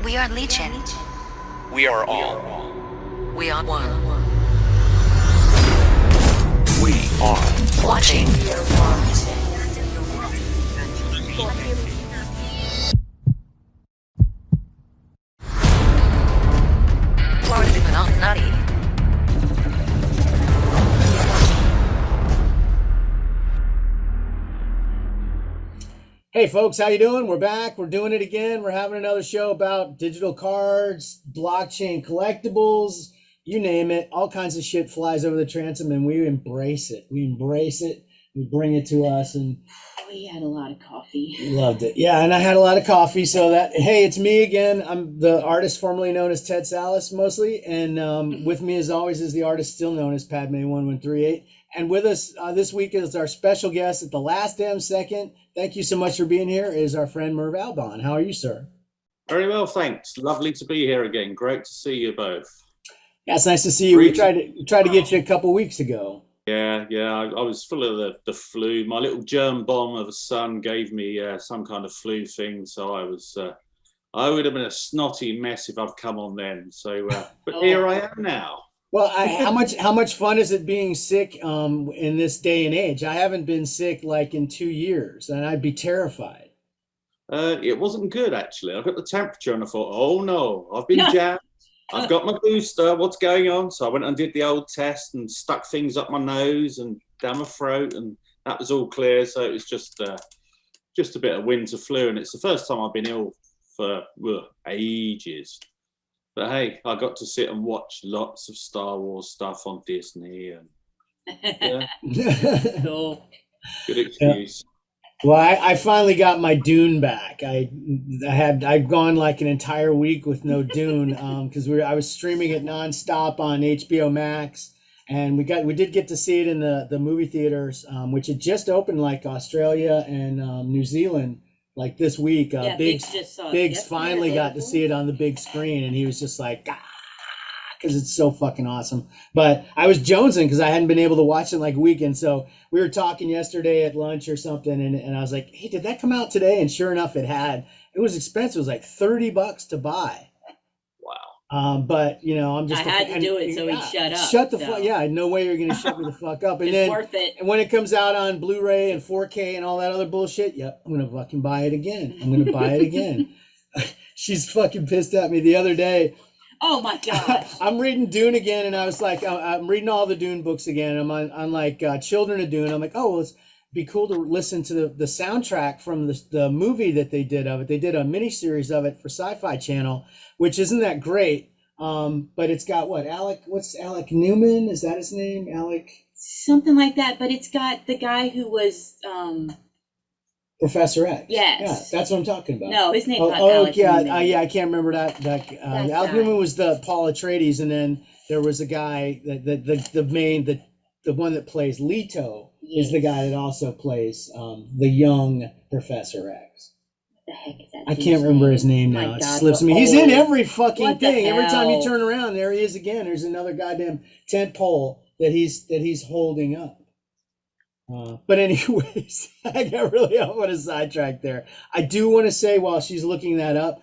We are Legion. We are all. We are one. We are Watching. Florida Illuminati. Hey folks, how you doing? We're back. We're doing it again. We're having another show about digital cards, blockchain collectibles, you name it. All kinds of shit flies over the transom and we embrace it. We embrace it. We bring it to us and we had a lot of coffee. Loved it. Yeah, and I had a lot of coffee. So that, hey, it's me again. I'm the artist formerly known as Tedsallis mostly. And with me as always is the artist still known as Padme1338. And with us this week is our special guest at the last damn second. Thank you so much for being here. Is our friend MervAlbon. How are you, sir? Very well, thanks. Lovely to be here again. Great to see you both. Yeah, it's nice to see you. We tried to get you a couple weeks ago. Yeah. I was full of the flu. My little germ bomb of a son gave me some kind of flu thing, so I would have been a snotty mess if I'd come on then. So, but here I am now. Well, how much fun is it being sick in this day and age? I haven't been sick like in 2 years, and I'd be terrified. It wasn't good, actually. I got the temperature and I thought, oh no, I've been jabbed. I've got my booster. What's going on? So I went and did the old test and stuck things up my nose and down my throat, and that was all clear. So it was just a bit of winter flu, and it's the first time I've been ill for ages. But hey, I got to sit and watch lots of Star Wars stuff on Disney, and Cool. Good excuse. Well, I finally got my Dune back. I'd gone like an entire week with no Dune because I was streaming it nonstop on HBO Max, and we did get to see it in the movie theaters, which had just opened like Australia and New Zealand like this week. Biggs finally got to see it on the big screen, and he was just like, because it's so fucking awesome. But I was jonesing because I hadn't been able to watch it in like a weekend. So we were talking yesterday at lunch or something, and I was like, hey, did that come out today? And sure enough, it had. It was expensive. It was like $30 to buy. Wow. But you know, I'm just I had to do it, so he shut up. Shut the fuck. Yeah, no way you're gonna shut me the fuck up. And it's then worth it. And when it comes out on Blu-ray and 4K and all that other bullshit, yep, I'm gonna fucking buy it again. I'm gonna buy it again. She's fucking pissed at me the other day. Oh my god! I'm reading Dune again, and I was like, I'm reading all the Dune books again. I'm on like Children of Dune. I'm like, oh, well, it's be cool to listen to the soundtrack from the movie that they did of it. They did a miniseries of it for Sci-Fi Channel, which isn't that great. But it's got what's Alec Newman? Is that his name? Alec? Something like that. But it's got the guy who was Professor X. Yes. Yeah, that's what I'm talking about. No, his name's not Alec Newman. I can't remember that. Alec Newman was the Paul Atreides, and then there was a guy the one that plays Leto is the guy that also plays the young Professor X. What the heck is that? I can't remember his name now. It slips me. He's in every fucking thing. Every time you turn around, there he is again. There's another goddamn tent pole that he's holding up. But anyways, I got really off on a sidetrack there. I do want to say while she's looking that up,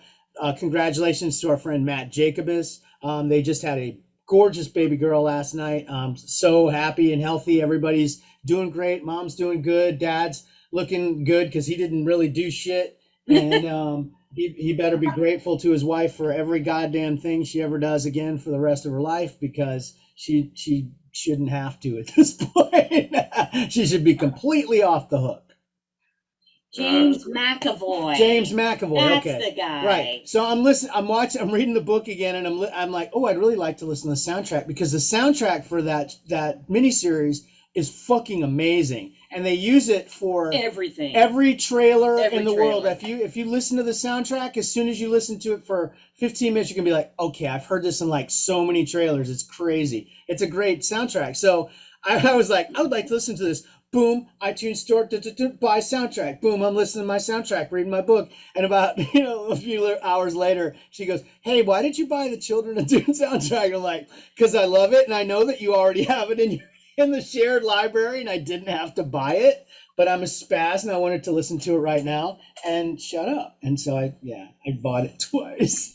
congratulations to our friend Matt Jacobus. They just had a gorgeous baby girl last night. So happy and healthy. Everybody's doing great. Mom's doing good. Dad's looking good because he didn't really do shit. And he better be grateful to his wife for every goddamn thing she ever does again for the rest of her life, because she shouldn't have to at this point. She should be completely off the hook. James McAvoy. That's the guy. Right. So I'm reading the book again, and I'm like, oh, I'd really like to listen to the soundtrack, because the soundtrack for that miniseries is fucking amazing. And they use it for everything. Every trailer in the world. If you listen to the soundtrack, as soon as you listen to it for 15 minutes, you can be like, okay, I've heard this in like so many trailers. It's crazy. It's a great soundtrack. So I was like, I would like to listen to this. Boom, iTunes store, buy soundtrack. Boom, I'm listening to my soundtrack, reading my book. And about a few hours later, she goes, hey, why did you buy the Children of Dune soundtrack? I'm like, because I love it, and I know that you already have it in the shared library, and I didn't have to buy it, but I'm a spaz and I wanted to listen to it right now, and shut up. And so I bought it twice.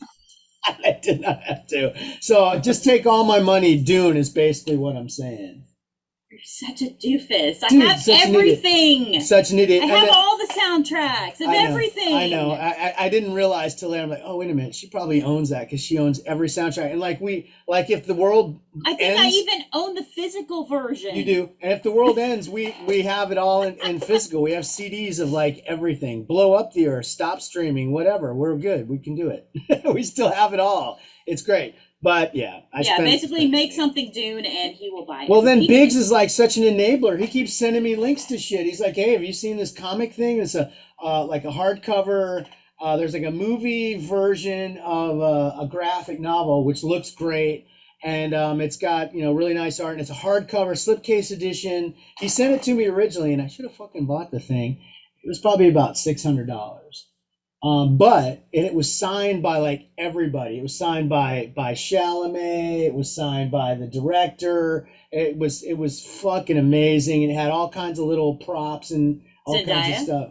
I did not have to. So just take all my money. Dune is basically what I'm saying. You're such a doofus. Dude, I have such an idiot. everything. Such an idiot. I And have then- all the soundtracks of I know, everything. I know. I didn't realize till later. I'm like, oh wait a minute, she probably owns that because she owns every soundtrack. And like if the world I think ends, I even own the physical version. you do. And if the world ends, we have it all in physical. We have CDs of like everything. Blow up the earth, stop streaming, whatever. We're good. We can do it. We still have it all. It's great. But yeah, basically make something Dune and he will buy it. Well, then Biggs is like such an enabler. He keeps sending me links to shit. He's like, "Hey, have you seen this comic thing? It's a like a hardcover. There's like a movie version of a graphic novel, which looks great, and it's got really nice art, and it's a hardcover slipcase edition. He sent it to me originally, and I should have fucking bought the thing. It was probably about $600. But it was signed by like everybody. It was signed by Chalamet. It was signed by the director. It was fucking amazing. It had all kinds of little props and all kinds of stuff.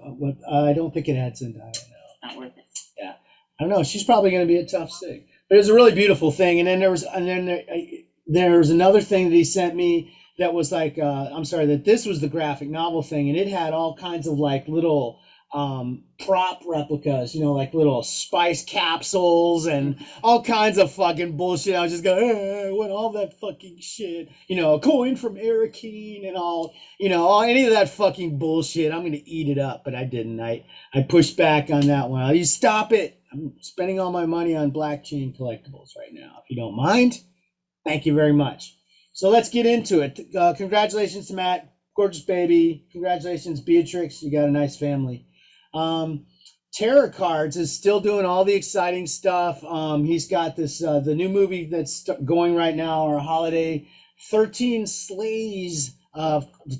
I don't think it had Zendaya. No, not worth it. Yeah, I don't know. She's probably going to be a tough stick. But it was a really beautiful thing. And then there was another thing that he sent me that was like that this was the graphic novel thing, and it had all kinds of like little prop replicas, like little spice capsules and all kinds of fucking bullshit. I was just going, I want all that fucking shit, a coin from Arakeen and all any of that fucking bullshit. I'm gonna eat it up, but I didn't. I pushed back on that one. You stop it. I'm spending all my money on blockchain collectibles right now. If you don't mind, thank you very much. So let's get into it. Congratulations to Matt, gorgeous baby. Congratulations, Beatrix. You got a nice family. Terror Cards is still doing all the exciting stuff. He's got this the new movie that's going right now, our holiday 13 Slays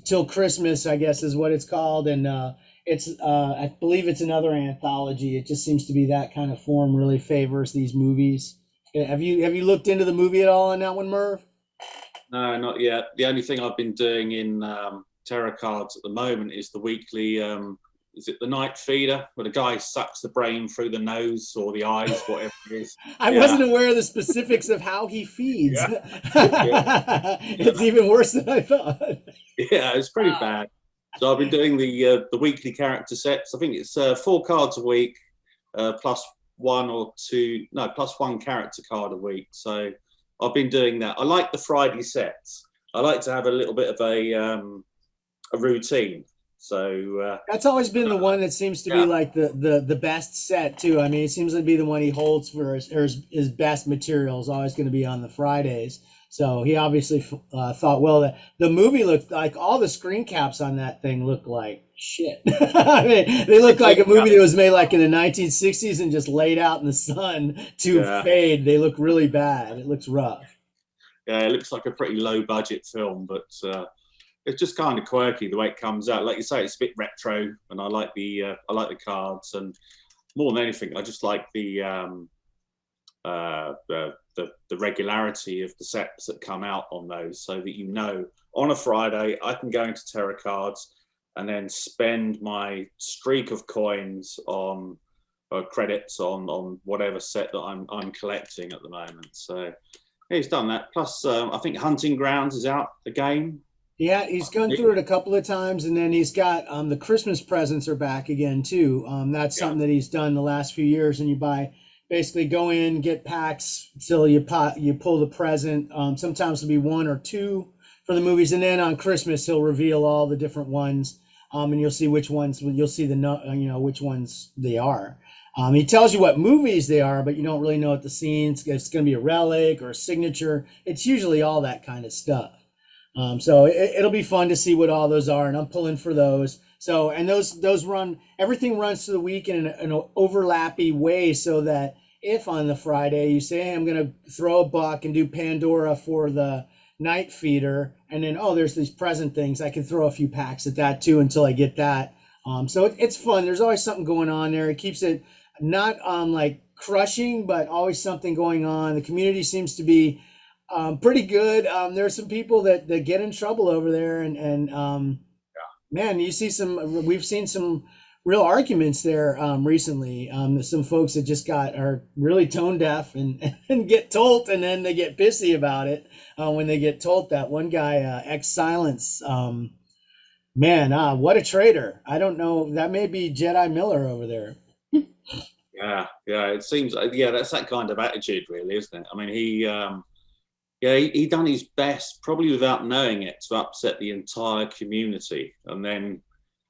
till Christmas, I guess is what it's called, and it's I believe it's another anthology. It just seems to be that kind of form really favors these movies. Have you looked into the movie at all on that one, Merv? No, not yet. The only thing I've been doing in Terror Cards at the moment is the weekly is it the night feeder where the guy sucks the brain through the nose or the eyes, whatever it is? I wasn't aware of the specifics of how he feeds. Yeah. It's even worse than I thought. Yeah, it's pretty bad. So I've been doing the weekly character sets. I think it's 4 cards a week, plus one character card a week. So I've been doing that. I like the Friday sets. I like to have a little bit of a routine. So that's always been the one that seems to be like the best set too. I mean, it seems to be the one he holds for his best material is always going to be on the Fridays. So he obviously thought, well, that the movie looked like all the screen caps on that thing look like shit. I mean, they look like a movie that was made like in the 1960s and just laid out in the sun to fade. They look really bad. It looks rough. Yeah, it looks like a pretty low budget film, but it's just kind of quirky the way it comes out. Like you say, it's a bit retro, and I like the cards, and more than anything, I just like the regularity of the sets that come out on those, so that on a Friday I can go into Terror Cards and then spend my streak of coins on credits on whatever set that I'm collecting at the moment. So he's done that. Plus, I think Hunting Grounds is out again. Yeah, he's gone through it a couple of times, and then he's got the Christmas presents are back again too. That's something that he's done the last few years, and you basically go in, get packs till you pull the present. Sometimes it'll be 1 or 2 for the movies, and then on Christmas he'll reveal all the different ones, and you'll see which ones. You'll see which ones they are. He tells you what movies they are, but you don't really know what the scenes. It's going to be a relic or a signature. It's usually all that kind of stuff. So it'll be fun to see what all those are, and I'm pulling for those. So, and those everything runs to the week in an overlappy way, so that if on the Friday you say, hey, I'm going to throw a buck and do Pandora for the night feeder, and then, there's these present things, I can throw a few packs at that too until I get that. So it's fun. There's always something going on there. It keeps it not like crushing, but always something going on. The community seems to be pretty good. There's some people that get in trouble over there, and man, we've seen some real arguments there recently. Some folks that just are really tone deaf and, and get told, and then they get pissy about it when they get told. That one guy, X Silence, man, what a traitor! I don't know. That may be Jedi Miller over there. Yeah, it seems that's that kind of attitude, really, isn't it? I mean, he done his best, probably without knowing it, to upset the entire community, and then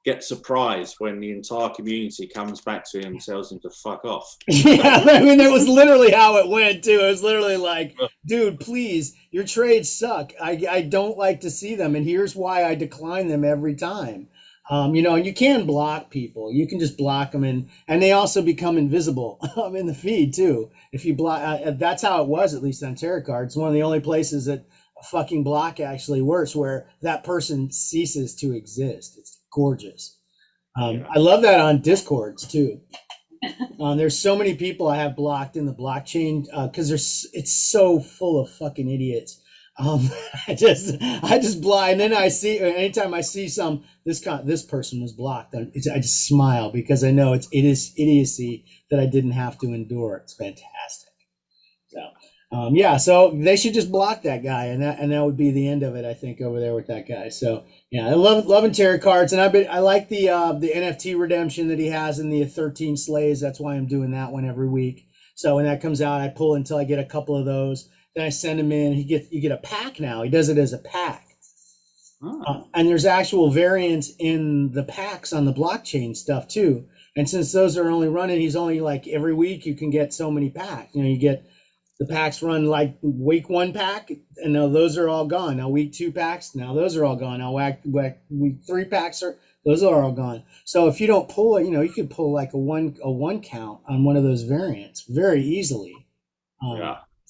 get surprised when the entire community comes back to him and tells him to fuck off. Yeah, I mean, it was literally how it went too. It was literally like, dude, please, your trades suck. I don't like to see them, and here's why I decline them every time. And you can block people. You can just block them, and they also become invisible in the feed too. If you block, that's how it was, at least on tarot cards. One of the only places that a fucking block actually works, where that person ceases to exist. It's gorgeous. I love that on Discords too. There's so many people I have blocked in the blockchain because it's so full of fucking idiots. I just block, and then I see, anytime I see this person was blocked, I just smile, because I know it is idiocy that I didn't have to endure. It's fantastic. So so they should just block that guy, and that would be the end of it, I think, over there with that guy. So yeah, I loving tarot cards, and I like the NFT redemption that he has in the 13 Slays. That's why I'm doing that one every week. So when that comes out, I pull until I get a couple of those. Then I send him in. You get a pack now. He does it as a pack. And there's actual variants in the packs on the blockchain stuff too. And since those are only running, he's only like every week you can get so many packs. You get the packs run like week 1 pack, and now those are all gone. Now week 2 packs, now those are all gone. Now week 3 packs those are all gone. So if you don't pull it, you could pull like a one count on one of those variants very easily.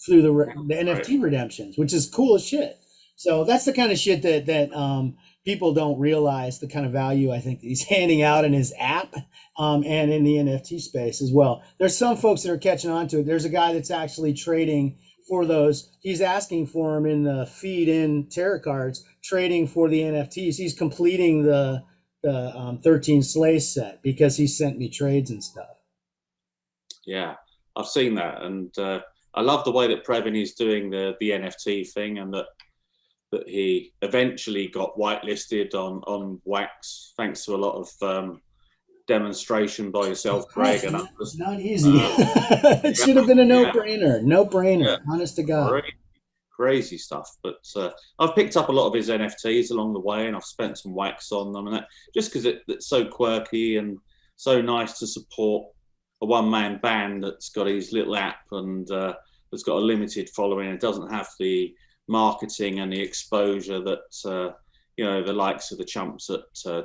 Through the NFT redemptions, which is cool as shit. So that's the kind of shit that people don't realize, the kind of value I think that he's handing out in his app and in the NFT space as well. There's some folks that are catching on to it. There's a guy that's actually trading for those. He's asking for them in the feed in tarot cards, trading for the NFTs. He's completing the 13 Slay set because he sent me trades and stuff. Yeah, I've seen that, and I love the way that Previn is doing the NFT thing, and that he eventually got whitelisted on Wax, thanks to a lot of demonstration by yourself, Greg. And it's not easy. It should have been a no-brainer. Honest to God. Crazy stuff. But I've picked up a lot of his NFTs along the way, and I've spent some wax on them, and that just because it's so quirky and so nice to support a one-man band that's got his little app and that's got a limited following. It doesn't have the marketing and the exposure that the likes of the chumps at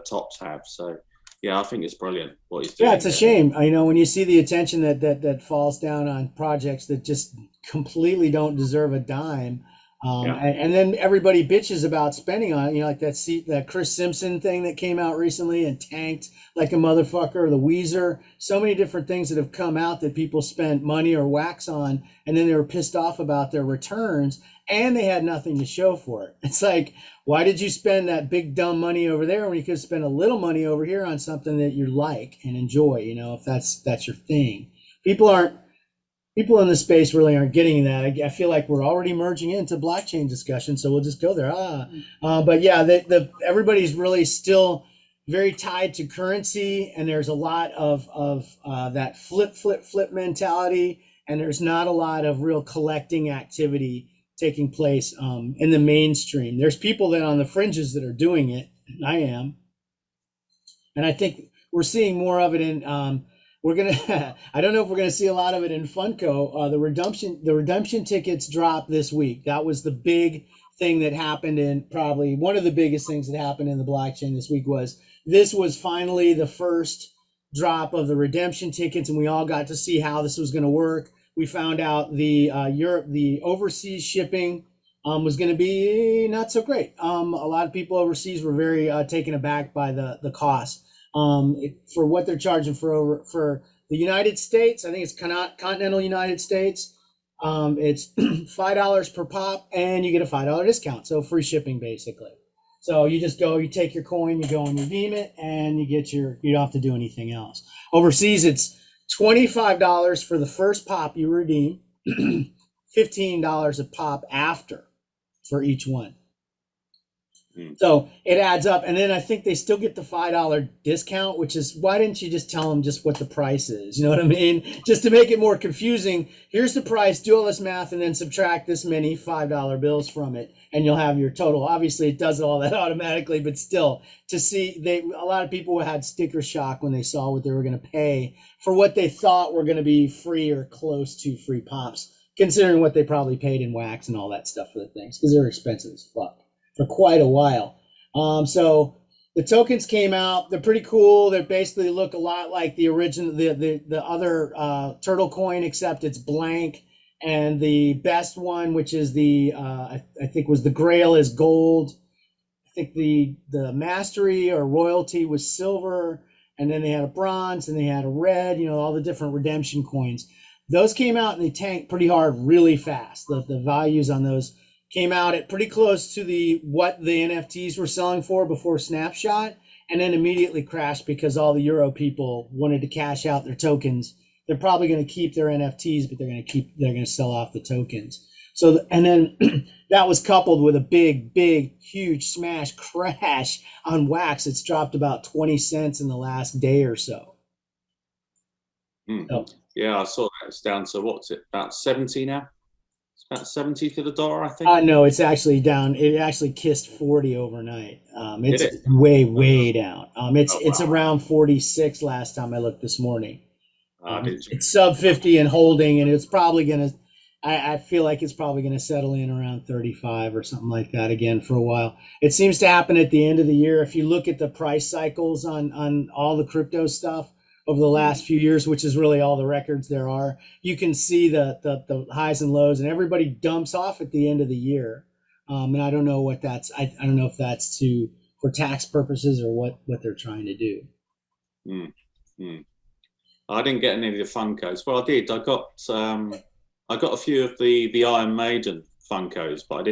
Tops have. So yeah, I think it's brilliant what he's doing. Yeah, it's a shame, when you see the attention that falls down on projects that just completely don't deserve a dime. And then everybody bitches about spending on it, like that Chris Simpson thing that came out recently and tanked like a motherfucker, the Weezer, so many different things that have come out that people spent money or wax on, and then they were pissed off about their returns, and they had nothing to show for it. It's like, why did you spend that big dumb money over there when you could spend a little money over here on something that you like and enjoy, if that's your thing? People in the space really aren't getting that. I feel like we're already merging into blockchain discussion, so we'll just go there. But yeah, everybody's really still very tied to currency, and there's a lot of that flip mentality, and there's not a lot of real collecting activity taking place in the mainstream. There's people that on the fringes that are doing it. I am, and I think we're seeing more of it in. I don't know if we're gonna see a lot of it in Funko. The redemption tickets dropped this week. That was the big thing that happened, and probably one of the biggest things that happened in the blockchain this week was finally the first drop of the redemption tickets, and we all got to see how this was going to work. We found out the overseas shipping was going to be not so great. A lot of people overseas were very taken aback by the cost. For what they're charging for the United States. I think it's continental United States. It's $5 per pop, and you get a $5 discount, so free shipping basically. So you just go, you take your coin, you go and redeem it, and you don't have to do anything else. Overseas, it's $25 for the first pop you redeem, $15 a pop after for each one. So it adds up. And then I think they still get the $5 discount, which is, why didn't you just tell them just what the price is? You know what I mean? Just to make it more confusing. Here's the price, do all this math, and then subtract this many $5 bills from it, and you'll have your total. Obviously, it does all that automatically, but still, to see, a lot of people had sticker shock when they saw what they were going to pay for what they thought were going to be free or close to free pops, considering what they probably paid in wax and all that stuff for the things, because they're expensive as fuck for quite a while. So the tokens came out. They're pretty cool. They basically look a lot like the original, the other turtle coin, except it's blank. And the best one, which is I think was the Grail, is gold. I think the Mastery or Royalty was silver. And then they had a bronze, and they had a red, all the different redemption coins. Those came out and they tanked pretty hard really fast. The values on those came out at pretty close to what the NFTs were selling for before Snapshot, and then immediately crashed because all the Euro people wanted to cash out their tokens. They're probably going to keep their NFTs, but they're going to sell off the tokens. So, and then that was coupled with a big, huge smash crash on wax. It's dropped about 20 cents in the last day or so. So yeah, I saw that. It's down to, what's it, about 70 now? It's about 70 to the dollar, I think. No, it's actually down. It actually kissed 40 overnight. It's way down. It's around 46 last time I looked this morning. It's sub 50 and holding, and it's probably going to, I feel like it's probably going to settle in around 35 or something like that again for a while. It seems to happen at the end of the year. If you look at the price cycles on all the crypto stuff over the last few years, which is really all the records there are, you can see the highs and lows, and everybody dumps off at the end of the year. And I don't know what that's, I don't know if that's for tax purposes or what they're trying to do. I didn't get any of the Funkos. Well, I did. I got a few of the Iron Maiden Funkos, but I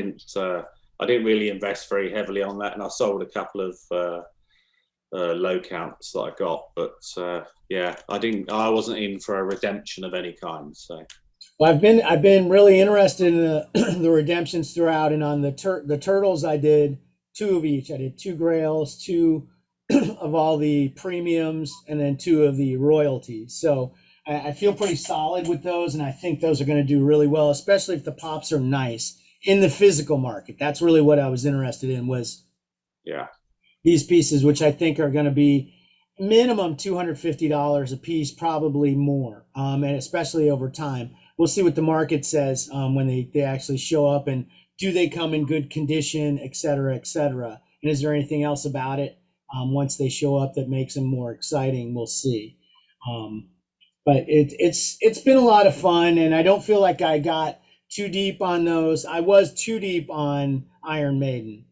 didn't really invest very heavily on that, and I sold a couple of low counts that I got. But yeah, I wasn't in for a redemption of any kind. So, well, I've been really interested in the redemptions throughout, and on the turtles, I did 2 of each. I did 2 Grails, 2 of all the premiums, and then 2 of the royalties. So I feel pretty solid with those, and I think those are going to do really well, especially if the pops are nice in the physical market. That's really what I was interested in, was these pieces, which I think are going to be minimum $250 a piece, probably more, and especially over time. We'll see what the market says when they actually show up, and do they come in good condition, et cetera, et cetera. And is there anything else about it once they show up that makes them more exciting? We'll see. But it's been a lot of fun, and I don't feel like I got too deep on those. I was too deep on Iron Maiden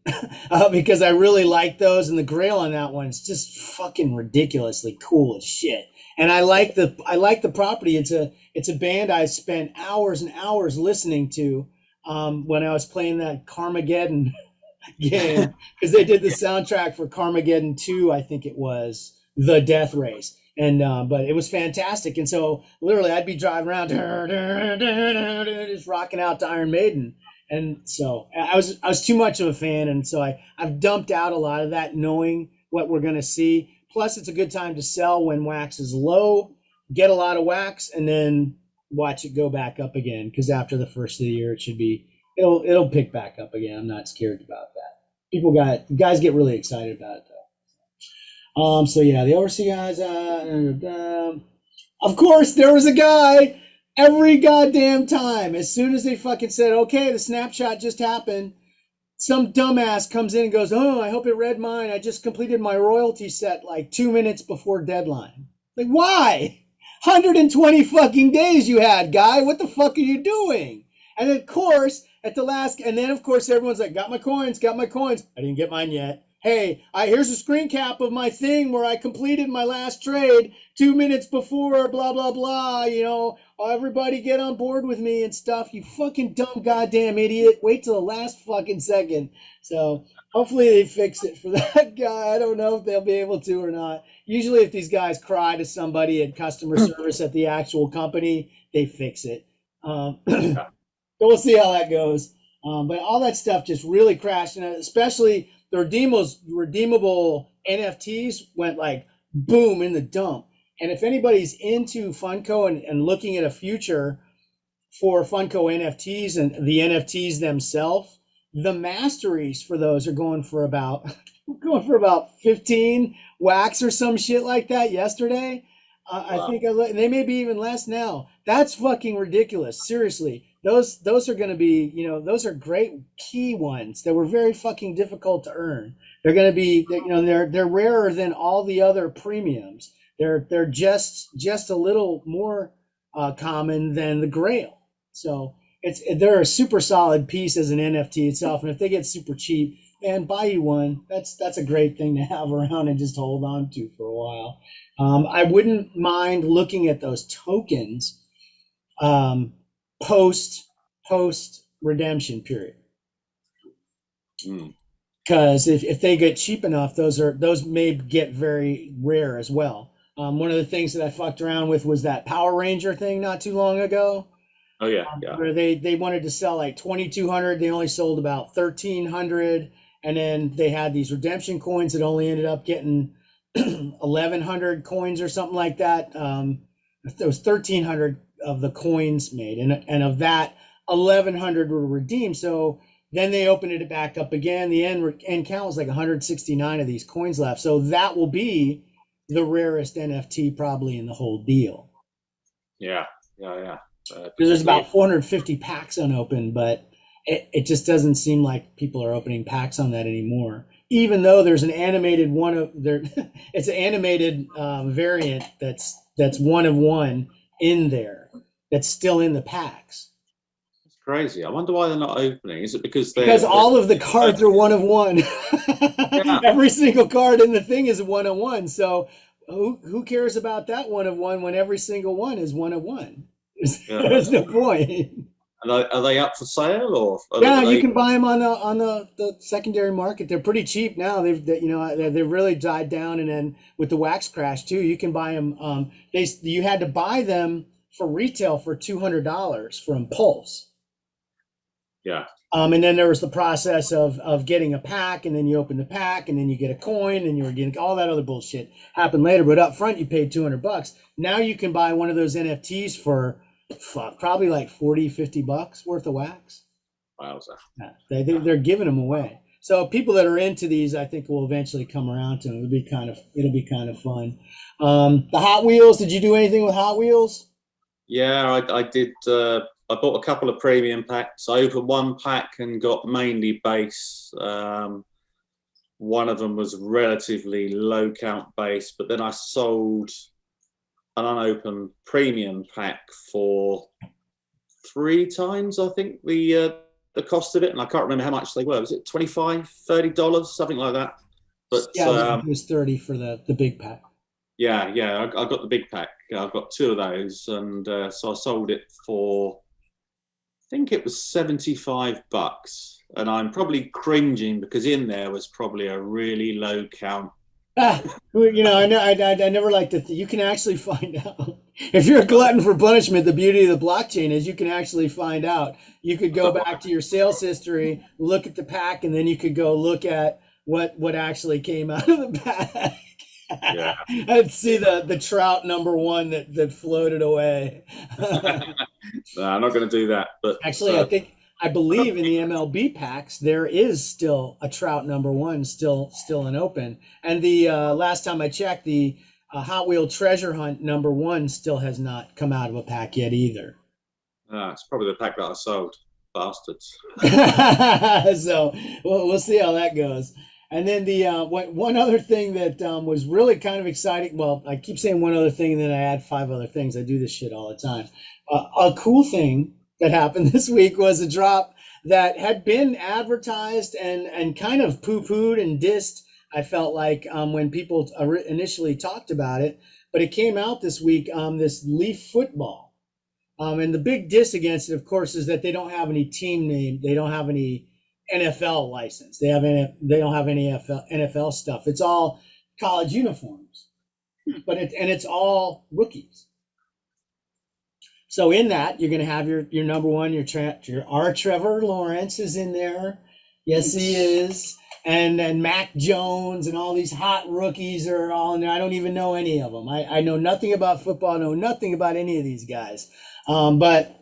because I really like those, and the Grail on that one is just fucking ridiculously cool as shit. And I like the property. It's a band I spent hours and hours listening to when I was playing that Carmageddon game, because they did the soundtrack for Carmageddon 2, I think it was, The Death Race. And but it was fantastic, and so literally I'd be driving around just rocking out to Iron Maiden, and so I was too much of a fan, and so I've dumped out a lot of that, knowing what we're going to see. Plus, it's a good time to sell when wax is low, get a lot of wax, and then watch it go back up again, because after the first of the year, it'll pick back up again. I'm not scared about that. Guys get really excited about it, though. So yeah, the overseas guys, of course, there was a guy every goddamn time. As soon as they fucking said, okay, the snapshot just happened, some dumbass comes in and goes, oh, I hope it read mine. I just completed my royalty set like 2 minutes before deadline. Like, why? 120 fucking days you had, guy. What the fuck are you doing? And of course, at the last, and then of course everyone's like, got my coins. I didn't get mine yet. hey, here's a screen cap of my thing where I completed my last trade 2 minutes before, blah, blah, blah, everybody get on board with me and stuff. You fucking dumb goddamn idiot. Wait till the last fucking second. So hopefully they fix it for that guy. I don't know if they'll be able to or not. Usually if these guys cry to somebody at customer service at the actual company, they fix it. So we'll see how that goes. But all that stuff just really crashed, and especially the redeemable NFTs went like boom in the dump. And if anybody's into Funko and looking at a future for Funko NFTs and the NFTs themselves, the masteries for those are going for about 15 wax or some shit like that yesterday. Wow. I think they may be even less now. That's fucking ridiculous. Seriously. Those are going to be, those are great key ones that were very fucking difficult to earn. They're going to be, they're rarer than all the other premiums. They're just a little more common than the Grail. So they're a super solid piece as an NFT itself. And if they get super cheap, man, buy you one. That's a great thing to have around and just hold on to for a while. I wouldn't mind looking at those tokens post redemption period, because if they get cheap enough, those may get very rare as well. One of the things that I fucked around with was that Power Ranger thing not too long ago. Oh yeah, where they wanted to sell like 2,200, they only sold about 1,300, and then they had these redemption coins that only ended up getting 1,100 coins or something like that. There was 1,300 of the coins made, and of that 1,100 were redeemed. So then they opened it back up again. The end count was like 169 of these coins left. So that will be the rarest NFT probably in the whole deal. Yeah. Because there's about 450 packs unopened, but it just doesn't seem like people are opening packs on that anymore. Even though there's an animated one of there, it's an animated variant that's one of one in there that's still in the packs. It's crazy. I wonder why they're not opening. Is it because all of the cards are one of one? Yeah. Every single card in the thing is one of one. So who cares about that one of one when every single one is one of one? There's no point. And are they up for sale or? You can buy them on the secondary market. They're pretty cheap now. They've really died down, and then with the wax crash too, you can buy them. You had to buy them for retail for $200 from Pulse. Yeah. And then there was the process of getting a pack, and then you open the pack, and then you get a coin, and you're getting all that other bullshit happened later. But up front, you paid $200. Now you can buy one of those NFTs for probably like $40-50 worth of wax. Wowza. Yeah, they're giving them away. So people that are into these, I think, will eventually come around to them. It'll be kind of fun. The Hot Wheels. Did you do anything with Hot Wheels? Yeah, I did. I bought a couple of premium packs. I opened one pack and got mainly base. One of them was relatively low count base, but then I sold an unopened premium pack for 3 times, I think, the cost of it, and I can't remember how much they were. Was it $25-$30, something like that? But yeah, it was 30 for the big pack. Yeah, I got the big pack. I've got 2 of those, and so I sold it for, I think it was $75, and I'm probably cringing because in there was probably a really low count. I never like to. You can actually find out if you're a glutton for punishment. The beauty of the blockchain is you can actually find out. You could go back to your sales history, look at the pack, and then you could go look at what actually came out of the pack. Yeah. I'd see the trout number 1 that floated away. No, I'm not going to do that. But actually, I believe in the MLB packs there is still a trout number 1 still unopened, and the last time I checked, the Hot Wheel Treasure Hunt number 1 still has not come out of a pack yet either. It's probably the pack that I sold, bastards. So we'll see how that goes. And then the one other thing that was really kind of exciting. Well, I keep saying one other thing, and then I add 5 other things. I do this shit all the time. A cool thing that happened this week was a drop that had been advertised and kind of poo-pooed and dissed I felt like when people initially talked about it, but it came out this week. This Leaf football, and the big diss against it, of course, is that they don't have any team name. They don't have any NFL license. They don't have any NFL stuff. It's all college uniforms, but it's all rookies. So in that, you're going to have your number one, your Trevor Lawrence is in there. Yes, he is. And Mac Jones and all these hot rookies are all in there. I don't even know any of them. I know nothing about football. I know nothing about any of these guys. But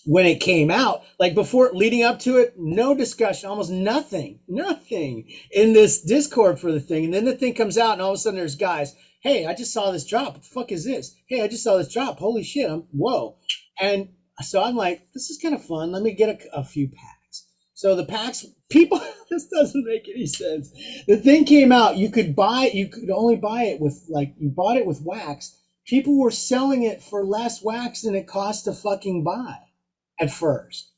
when it came out, like before, leading up to it, no discussion, almost nothing in this Discord for the thing. And then the thing comes out and all of a sudden there's guys, hey, I just saw this drop. What the fuck is this? Hey, I just saw this drop. Holy shit. Whoa. And so I'm like, this is kind of fun. Let me get a few packs. So the packs, people, this doesn't make any sense. The thing came out, you could only buy it with, like, you bought it with wax. People were selling it for less wax than it cost to fucking buy at first.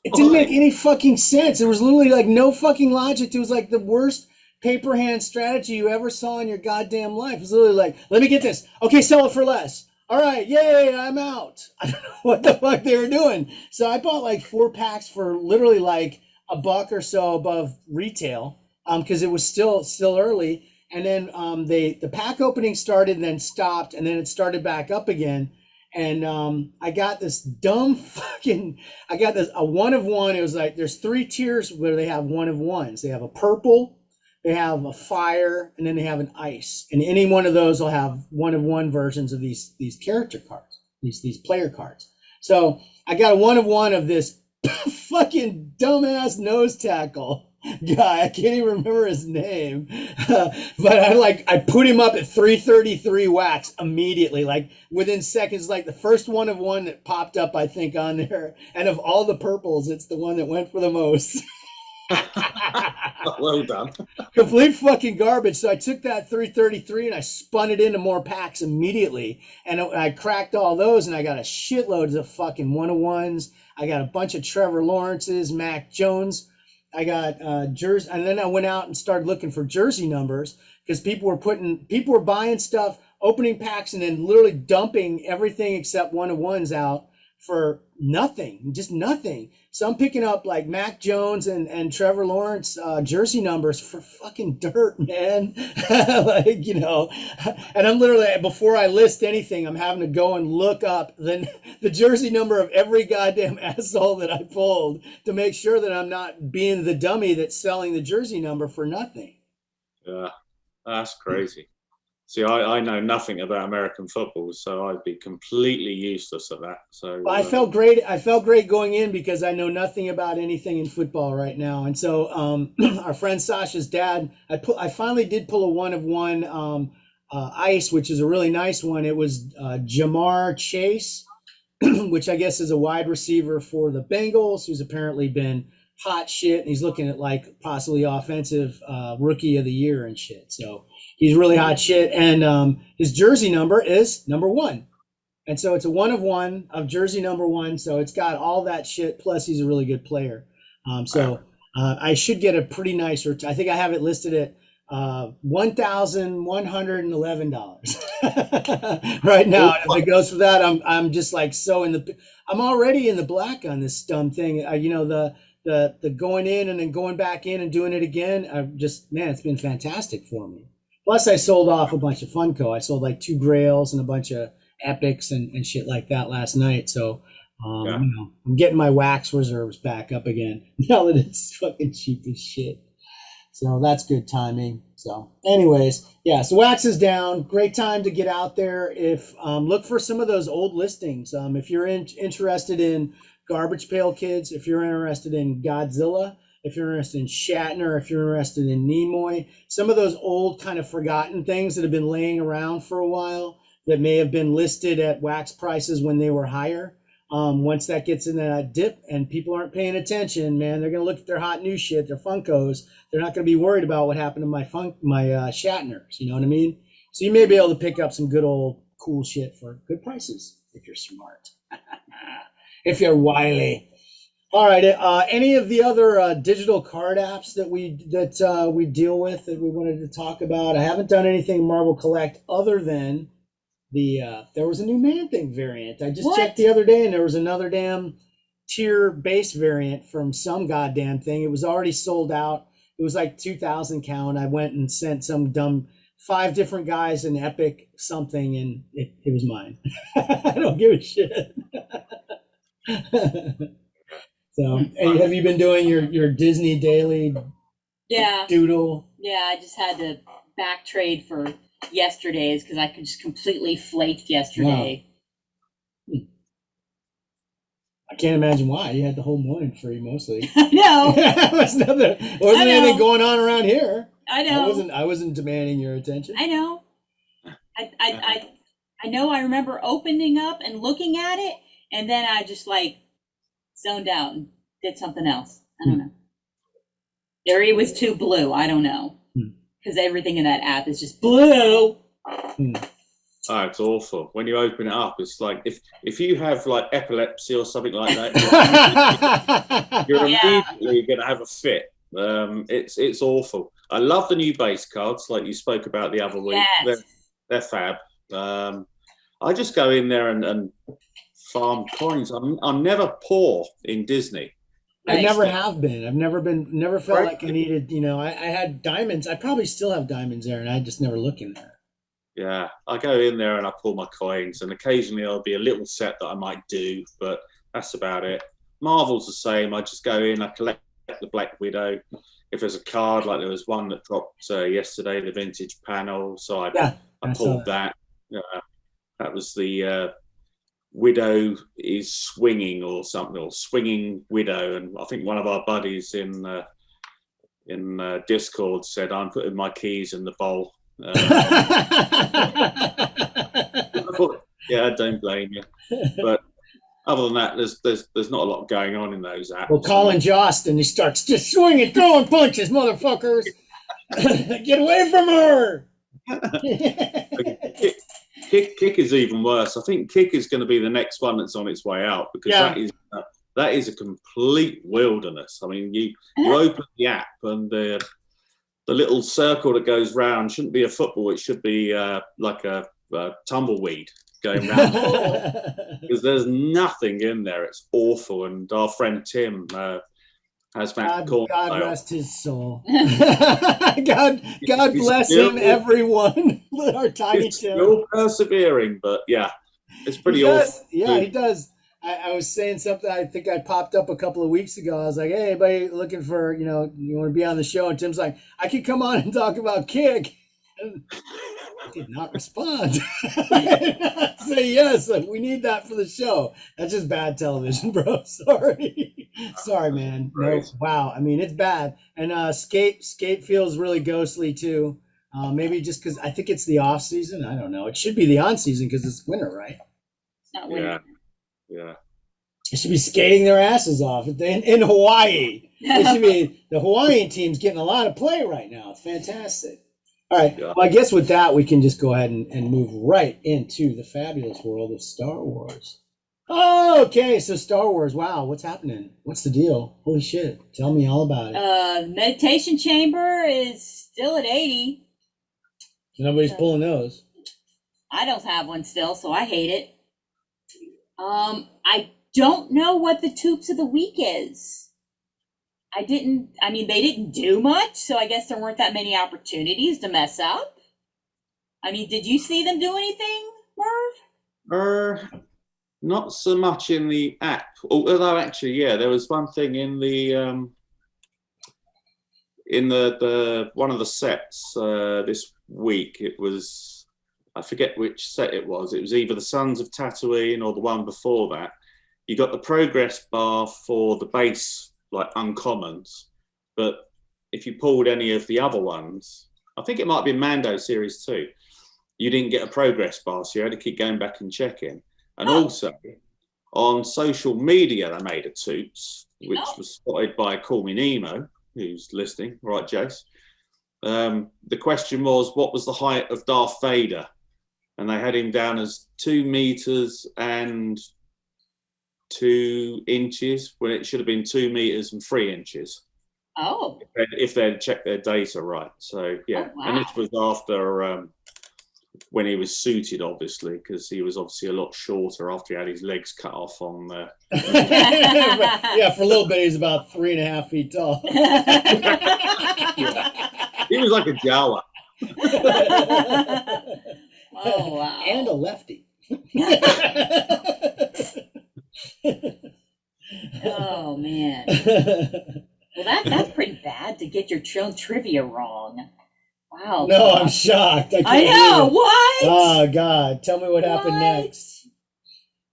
It didn't make any fucking sense. There was literally like no fucking logic. It was like the worst paper hand strategy you ever saw in your goddamn life. It was literally like, let me get this. Okay, sell it for less. All right, yay, I'm out. I don't know what the fuck they were doing. So I bought like 4 packs for literally like $1 or so above retail, because it was still early. And then the pack opening started and then stopped, and then it started back up again. And I got this I got this a 1 of 1. It was like there's 3 tiers where they have 1 of 1s. They have a purple, they have a fire, and then they have an ice. And any one of those will have 1 of 1 versions of these character cards, these player cards. So I got a 1 of 1 of this fucking dumbass nose tackle guy. I can't even remember his name, but I put him up at 333 wax immediately, like within seconds. Like the first 1 of 1 that popped up, I think, on there, and of all the purples, it's the one that went for the most. Well done. Complete fucking garbage. So I took that 333 and I spun it into more packs immediately, and I cracked all those, and I got a shitload of fucking 1 of 1s. I got a bunch of Trevor Lawrences, Mac Jones. I got jersey, and then I went out and started looking for jersey numbers, because people were buying stuff, opening packs, and then literally dumping everything except 1 of 1s out for nothing, just nothing. So I'm picking up like Mac Jones and Trevor Lawrence jersey numbers for fucking dirt, man. Like, you know, and I'm literally, before I list anything, I'm having to go and look up the jersey number of every goddamn asshole that I pulled to make sure that I'm not being the dummy that's selling the jersey number for nothing. Yeah, that's crazy. See, I know nothing about American football, so I'd be completely useless at that. So I felt great. I felt great going in because I know nothing about anything in football right now. And so our friend Sasha's dad, I finally did pull a 1 of 1 ice, which is a really nice one. It was Jamar Chase, which I guess is a wide receiver for the Bengals, who's apparently been hot shit, and he's looking at like possibly offensive rookie of the year and shit. So he's really hot shit, and his jersey number is number 1, and so it's a 1 of 1 of jersey number 1. So it's got all that shit. Plus, he's a really good player. I should get a pretty nice. I think I have it listed at $1,111 right now. If it goes for that, I'm just like I'm already in the black on this dumb thing. You know, the going in and then going back in and doing it again. It's been fantastic for me. Plus, I sold off a bunch of Funko. I sold like 2 Grails and a bunch of Epics and shit like that last night. So, you know, I'm getting my wax reserves back up again now that it's fucking cheap as shit. So that's good timing. So anyways, yeah, so wax is down. Great time to get out there. If look for some of those old listings. If you're interested in Garbage Pail Kids, if you're interested in Godzilla, if you're interested in Shatner, if you're interested in Nimoy, some of those old kind of forgotten things that have been laying around for a while that may have been listed at wax prices when they were higher. Once that gets in that dip and people aren't paying attention, man, they're going to look at their hot new shit, their Funkos. They're not going to be worried about what happened to my Shatners. You know what I mean? So you may be able to pick up some good old cool shit for good prices if you're smart. If you're wily. All right. Any of the other digital card apps that we deal with that we wanted to talk about? I haven't done anything Marvel Collect other than there was a new Man Thing variant. I just checked the other day, and there was another damn tier base variant from some goddamn thing. It was already sold out. It was like 2,000 count. I went and sent some dumb 5 different guys an epic something, and it was mine. I don't give a shit. So, and have you been doing your Disney daily doodle? Yeah, I just had to back trade for yesterday's because I could just completely flaked yesterday. Wow. I can't imagine why. You had the whole morning free mostly. I know. Wasn't anything going on around here. I know. I wasn't demanding your attention. I know. I know. I remember opening up and looking at it, and then I just like zoned out and did something else. I don't know. Area was too blue. I don't know. Because everything in that app is just blue. Oh, it's awful. When you open it up, it's like if you have like epilepsy or something like that, you're immediately going to have a fit. It's awful. I love the new base cards, like you spoke about the other week. Yes. They're fab. I just go in there and farm coins. I'm never poor in Disney. I never have been. I've never felt like I needed, I had diamonds. I probably still have diamonds there, and I just never look in there. Yeah, I go in there and I pull my coins, and occasionally there'll be a little set that I might do, but that's about it. Marvel's the same. I just go in, I collect the Black Widow. If there's a card, like there was one that dropped yesterday, the vintage panel, so I pulled that. That was the Widow is swinging or something, or swinging Widow, and I think one of our buddies in Discord said, "I'm putting my keys in the bowl." Yeah, I don't blame you. But other than that, there's not a lot going on in those apps. Well, Colin Jost, and he starts just swinging, throwing punches, motherfuckers. Get away from her. Kick is even worse. I think Kick is going to be the next one that's on its way out, because that is a complete wilderness. I mean, you open the app and the little circle that goes round shouldn't be a football. It should be like a tumbleweed going round, because there's nothing in there. It's awful. And our friend Tim has Matt Corn. God rest his soul. God bless him, everyone. Our tiny He's Tim. still persevering, but yeah, it's pretty awful. Yeah, he does. I was saying something, I think I popped up a couple of weeks ago. I was like, hey, anybody looking for, you want to be on the show? And Tim's like, I could come on and talk about Kick. And I did not respond. I did not say yes. Like, we need that for the show. That's just bad television, bro. Sorry. Sorry, man. No, wow. I mean, it's bad. And Skate feels really ghostly too. Maybe just because I think it's the off season. I don't know. It should be the on season because it's winter, right? It's not winter. Yeah. They should be skating their asses off in Hawaii. It should be the Hawaiian team's getting a lot of play right now. It's fantastic. All right. Yeah. Well, I guess with that, we can just go ahead and move right into the fabulous world of Star Wars. Oh, okay. So Star Wars. Wow. What's happening? What's the deal? Holy shit. Tell me all about it. Meditation chamber is still at 80. So nobody's pulling those. I don't have one still, so I hate it. I don't know what the Toops of the Week is. They didn't do much, so I guess there weren't that many opportunities to mess up. I mean, did you see them do anything, Merv? Not so much in the app. Although actually, yeah, there was one thing in the one of the sets this week. It was, I forget which set it was. It was either the Sons of Tatooine or the one before that. You got the progress bar for the base, like uncommons, but if you pulled any of the other ones, I think it might be Mando Series 2, you didn't get a progress bar, so you had to keep going back and checking. And also, on social media, they made a Toots, which was spotted by Call Me Nemo, who's listening, right, Jace? The question was, what was the height of Darth Vader? And they had him down as 2 meters and 2 inches when it should have been 2 meters and 3 inches. Oh. If they'd checked their data right. So yeah, Oh, wow. and this was after when he was suited, obviously, because he was obviously a lot shorter after he had his legs cut off on there. Yeah, for a little bit, he's about 3.5 feet tall. He was like a Jawa. Oh, wow. And a lefty. Oh, man. Well, that's pretty bad to get your own trivia wrong. Wow. No, I'm shocked. I know. What? Oh, God. Tell me what happened next.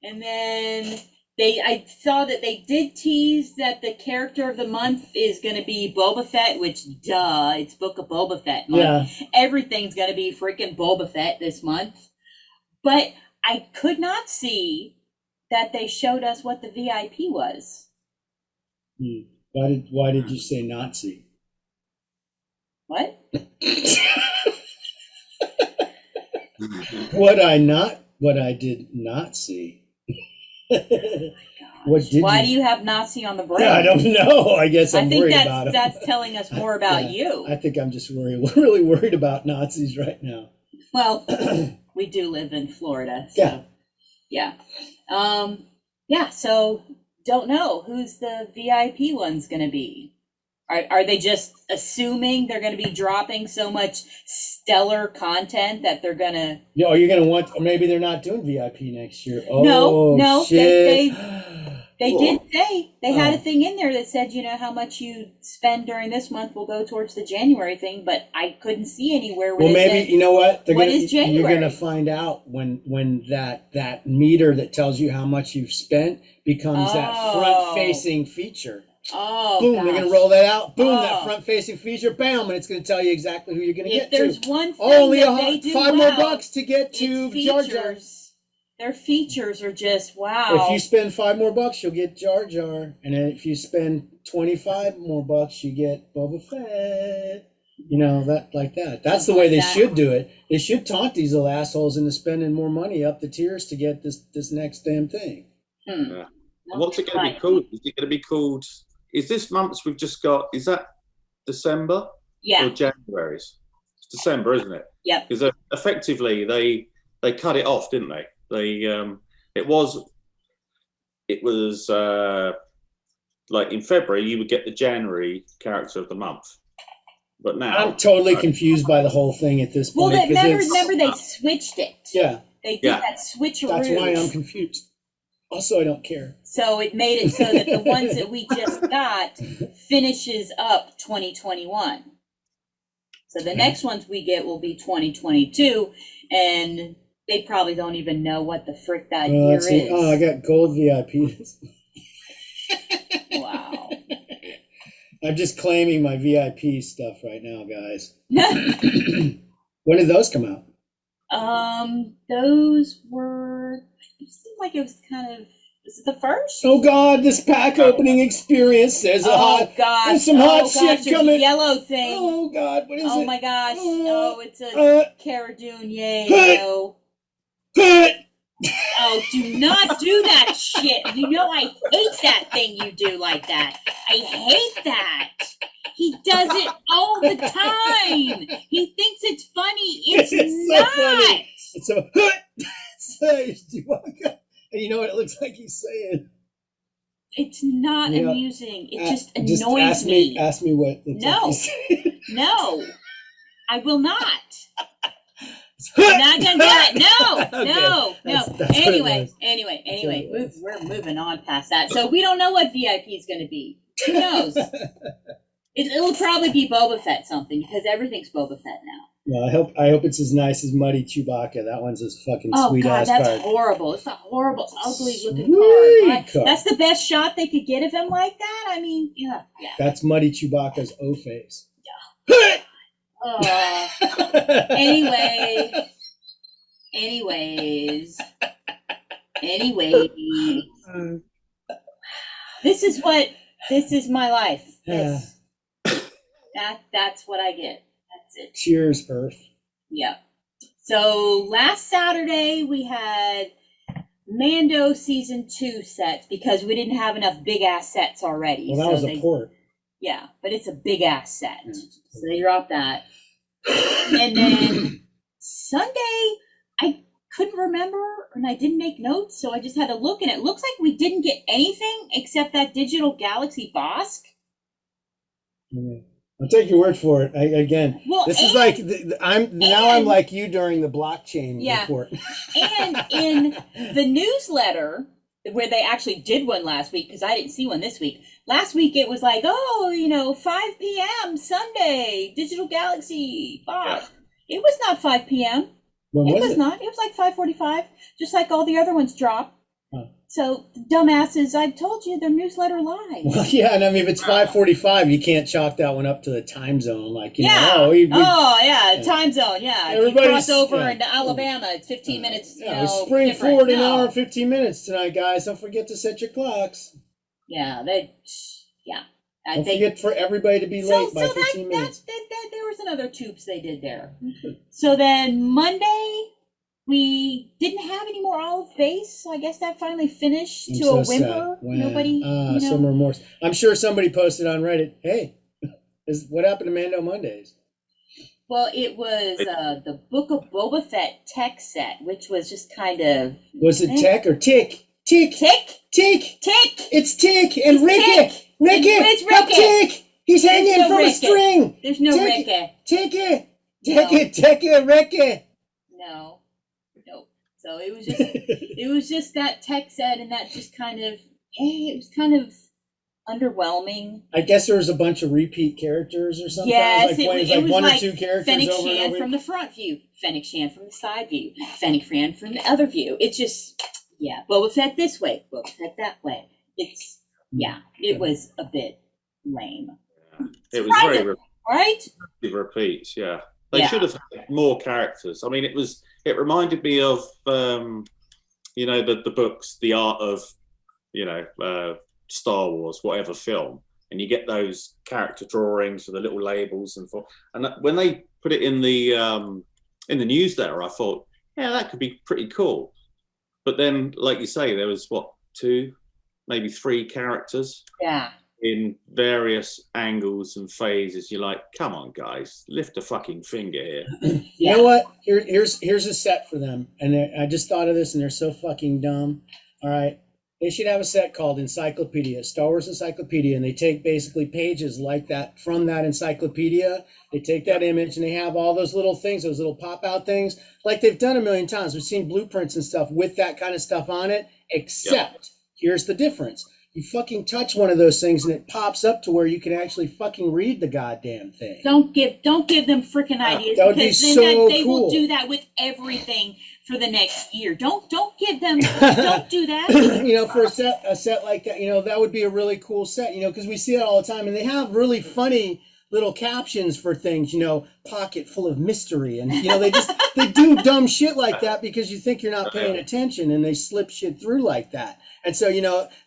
And then I saw that they did tease that the character of the month is going to be Boba Fett, which, duh, it's Book of Boba Fett month. Yeah. Everything's going to be freaking Boba Fett this month. But I could not see that they showed us what the VIP was. Why did you say Nazi? What? What I did not see. Why do you have Nazi on the brain? I don't know. I guess I'm worried about him. That's telling us more about you. I think I'm just really worried about Nazis right now. Well, we do live in Florida. So, yeah. So don't know who's the VIP one's going to be. Are they just assuming they're going to be dropping so much stellar content that they're going to... You're going to want... Maybe they're not doing VIP next year. Oh, no. Shit. They did say, they had a thing in there that said, how much you spend during this month will go towards the January thing, but I couldn't see anywhere where maybe, you know what? Is January? You're going to find out when that meter that tells you how much you've spent becomes that front-facing feature. Oh, boom, gosh. they're going to roll that out. Boom, that front-facing feature, bam, and it's going to tell you exactly who you're going to get to. If there's one thing only that they do $5 more bucks to get to Jar Jar. Their features are just, wow. If you spend $5 more bucks, you'll get Jar Jar. And then if you spend 25 more bucks, you get Boba Fett. That like that. That's the way they should do it. They should taunt these little assholes into spending more money up the tiers to get this next damn thing. Yeah. What's it going to be called? Is it going to be called... Is this month's we've just got, is that December? Yeah. Or January's? It's December, isn't it? Yep. Because effectively they cut it off, didn't they? It was like in February you would get the January character of the month. But now I'm totally confused by the whole thing at this point. Well, remember they switched it. Yeah. They did that switcheroo. That's why I'm confused. Also, I don't care. So it made it so that the ones that we just got finishes up 2021. So the next ones we get will be 2022, and they probably don't even know what the frick that year is. Oh, I got gold VIPs. Wow. I'm just claiming my VIP stuff right now, guys. When did those come out? Those were... It seemed like it was kind of... Is it the first? Oh God! This pack opening experience. There's some hot shit coming. A yellow thing. Oh God! What is it? Oh my gosh! It's a Cara Dune. Yay! Oh, do not do that shit! I hate that thing you do like that. I hate that. He does it all the time. He thinks it's funny. It's not. So funny. It's so. And you know what it looks like he's saying? It's not amusing. It just annoys me. Ask me what. No, I will not. I'm not gonna do it. No. That's Anyway, we're moving on past that. So we don't know what VIP is going to be. Who knows? It'll probably be Boba Fett something because everything's Boba Fett now. Well, I hope it's as nice as Muddy Chewbacca. That one's a fucking sweet ass card. Oh God, that's horrible. It's a horrible, ugly looking card. That's the best shot they could get of him like that. I mean, yeah. That's Muddy Chewbacca's O face. Yeah. Anyways. This is my life. That's what I get. That's it. Cheers, Earth. Yeah. So last Saturday we had Mando season 2 sets because we didn't have enough big ass sets already. Well, that was a port. Yeah, but it's a big ass set. So they dropped that. And then Sunday, I couldn't remember and I didn't make notes, so I just had to look, and it looks like we didn't get anything except that digital Galaxy Bosk. I'll take your word for it. This is like I'm like you during the blockchain report. And in the newsletter, where they actually did one last week, because I didn't see one this week. Last week it was like, 5 p.m. Sunday, Digital Galaxy Bosk. Yeah. It was not 5 p.m. It was not. It was like 5:45, just like all the other ones dropped. Huh. So, dumbasses, I told you their newsletter lies. Well, yeah, and I mean, if it's 5:45, you can't chalk that one up to the time zone. Like, time zone, yeah. If you cross over into Alabama, it's 15 minutes, spring forward an hour and 15 minutes tonight, guys. Don't forget to set your clocks. Yeah, Don't forget for everybody to be late by 15 minutes. There was another tubes they did there. So then Monday, we didn't have any more Olive Base, so I guess that finally finished to a whimper. Nobody, some remorse. I'm sure somebody posted on Reddit, hey, what happened to Mando Mondays? Well, it was the Book of Boba Fett tech set, which was just kind of... Was it tech or tick? Tick. Tick. Tick. Tick. It's Tick and Ricky. Ricky. It's Ricky. Tick. He's hanging from a string. There's no Ricky. Tick it. Tick it, Ricky. No. So it was just that tech set, and that just kind of, it was kind of underwhelming. I guess there was a bunch of repeat characters or something. Yes, it was one like or two characters Fennec over and Shan over. from the front view, Fennec Shan from the side view, Fennec Shan from the other view. It's just, Boba Fett this way, Boba Fett that way. It was a bit lame. It was very right? Repeats, yeah. They should have had more characters. I mean, it reminded me of, the books, The Art of, Star Wars, whatever film. And you get those character drawings with the little labels and when they put it in the newsletter, I thought, that could be pretty cool. But then, like you say, there was 2, maybe 3 characters. Yeah. In various angles and phases. You're like, come on, guys, lift a fucking finger here. You know what? Here's a set for them. And I just thought of this, and they're so fucking dumb. All right. They should have a set called Encyclopedia, Star Wars Encyclopedia, and they take basically pages like that from that encyclopedia. They take that image, and they have all those little things, those little pop-out things, like they've done a million times. We've seen blueprints and stuff with that kind of stuff on it, except here's the difference. You fucking touch one of those things and it pops up to where you can actually fucking read the goddamn thing. Don't give them freaking ideas, that would be so they cool. will do that with everything for the next year. Don't give them. Don't do that. For a set like that, that would be a really cool set. Because we see it all the time, and they have really funny little captions for things. Pocket full of mystery, and they do dumb shit like that because you think you're not paying attention, and they slip shit through like that. And so,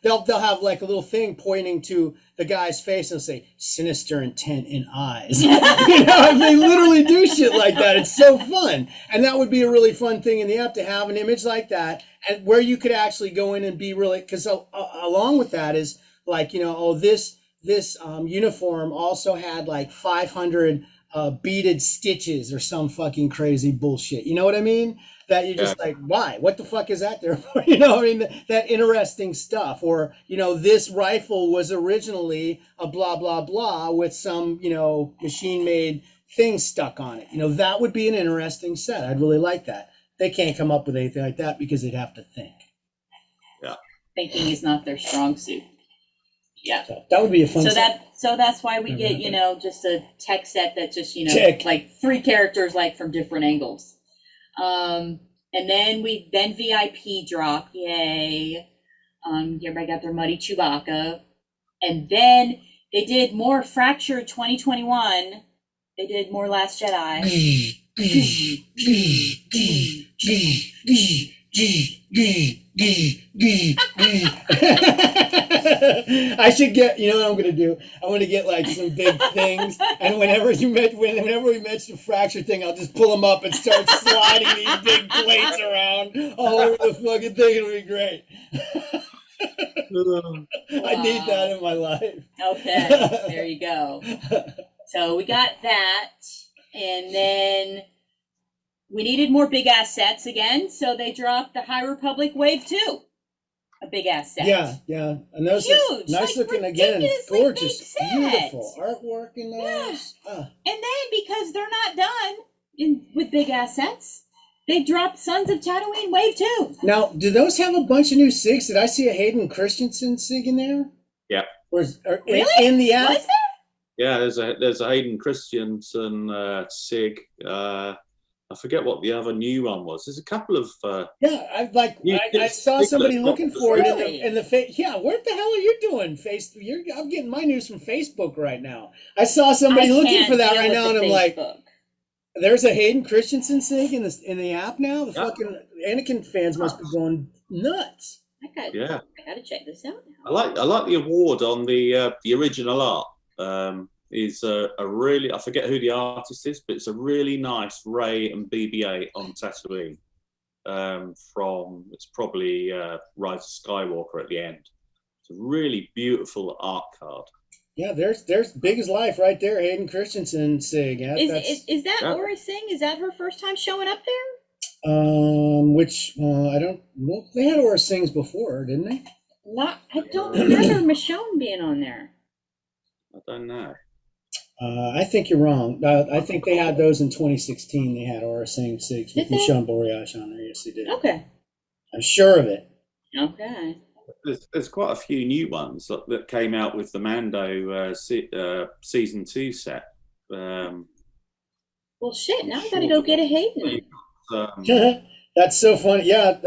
they'll have like a little thing pointing to the guy's face and say, sinister intent in eyes. They literally do shit like that. It's so fun. And that would be a really fun thing in the app, to have an image like that, and where you could actually go in and be really, because along with that is like, this uniform also had like 500 beaded stitches or some fucking crazy bullshit. You know what I mean? That you're just like, why? What the fuck is that there for? That interesting stuff. Or, this rifle was originally a blah, blah, blah with some, machine-made thing stuck on it. That would be an interesting set. I'd really like that. They can't come up with anything like that because they'd have to think. Yeah. Thinking is not their strong suit. Yeah. So that would be a fun set. So that's why we get, just a tech set that just, Tick. like 3 characters like from different angles. And then VIP drop, yay. Everybody got their muddy Chewbacca. And then they did more Fractured 2021. They did more Last Jedi. I should get. You know what I'm gonna do? I'm gonna get like some big things, and whenever we mention a fracture thing, I'll just pull them up and start sliding these big plates around all over the fucking thing. It'll be great. I need that in my life. Okay, there you go. So we got that, and then we needed more big ass sets again, so they dropped the High Republic Wave 2. A big ass set. Yeah. And those huge, are nice like, looking again. ridiculously Gorgeous, big set. beautiful artwork in those. Yeah. And then because they're not done with big ass sets, they dropped Sons of Tatooine Wave 2. Now, do those have a bunch of new SIGs? Did I see a Hayden Christensen SIG in there? Yeah. Really? In the app? Was there? Yeah, there's a Hayden Christensen SIG. I forget what the other new one was. There's a couple of I saw somebody looking for it Really? in the face. Yeah, what the hell are you doing? I'm getting my news from Facebook right now. I saw somebody looking for that right now, and I'm like, there's a Hayden Christensen SIG in the app now. The fucking Anakin fans must be going nuts. I gotta check this out now. I like the award on the original art. Is a really, I forget who the artist is, but it's a really nice Rey and BB-8 on Tatooine. It's probably Rise of Skywalker at the end. It's a really beautiful art card. Yeah, there's big as life right there. Hayden Christensen SIG. Yeah, Is that Aura Singh? Is that her first time showing up there? I don't know. They had Aura Singhs before, didn't they? I don't remember Michonne being on there. I don't know. I think you're wrong. I think they had those in 2016. They had Aura Singh SIGs with Michonne Boreash on there. Yes, they did. Okay. I'm sure of it. Okay. There's quite a few new ones that came out with the Mando season 2 set. Well, shit. Now I gotta go get a Hayden. That's so funny. Yeah,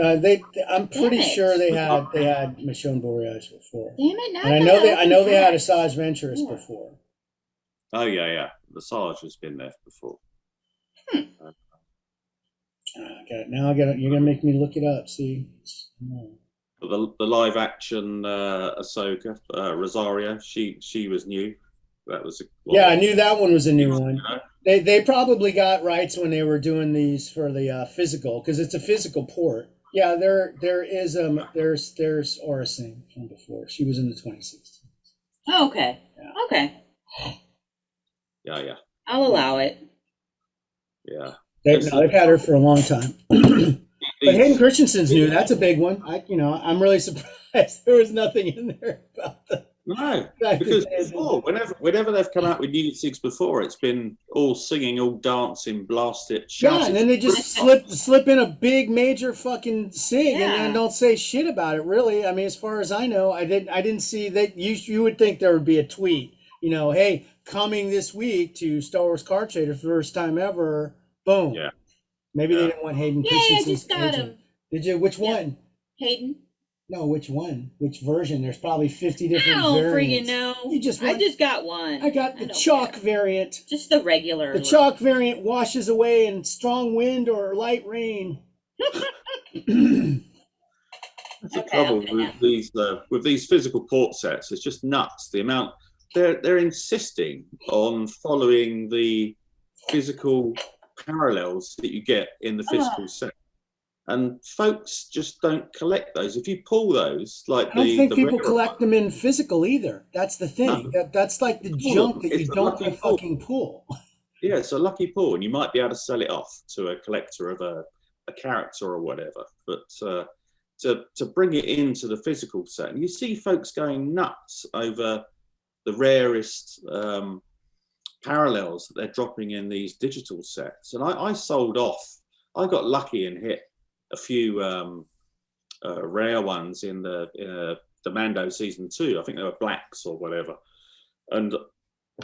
I'm pretty sure they had Michonne Boreash before. Damn it! Now And I know they had Asajj Ventress before. Oh yeah. The Sarge has been there before. You're gonna make me look it up. See. The live action Ahsoka Rosario, she was new. That was I knew that one was a new one. They probably got rights when they were doing these for the physical, because it's a physical port. Yeah, there's Aura Singh from before. She was in the 2016. Oh, okay. Yeah. Okay. Yeah. I'll allow it. Yeah. They've had her for a long time. But Hayden Christensen's new. That's a big one. I'm really surprised there was nothing in there about that. No, because before, whenever they've come out with new SIGs before, it's been all singing, all dancing, blasted, shouting. Yeah, and then they just slip in a big major fucking SIG and then don't say shit about it. Really, I mean, as far as I know, I didn't see that. You would think there would be a tweet. Hey, coming this week to Star Wars Card Trader, first time ever. Boom. Yeah. Maybe they didn't want Hayden Christensen. Yeah, I just got him. Did you? Which one? Hayden. No, which one? Which version? There's probably 50 different variants. I don't freaking know. I just got one. I got the chalk variant. Just the regular. The chalk variant washes away in strong wind or light rain. That's the trouble with these physical port sets. It's just nuts. The amount they're insisting on following the physical parallels that you get in the physical set. And folks just don't collect those. If you pull those, I don't think people collect them in physical either. That's the thing. No. That's like the junk that you don't fucking pull. Yeah, it's a lucky pull, and you might be able to sell it off to a collector of a character or whatever. But to bring it into the physical set, and you see folks going nuts over the rarest parallels that they're dropping in these digital sets. And I sold off. I got lucky and hit a few rare ones in the Mando season 2. I think they were blacks or whatever. And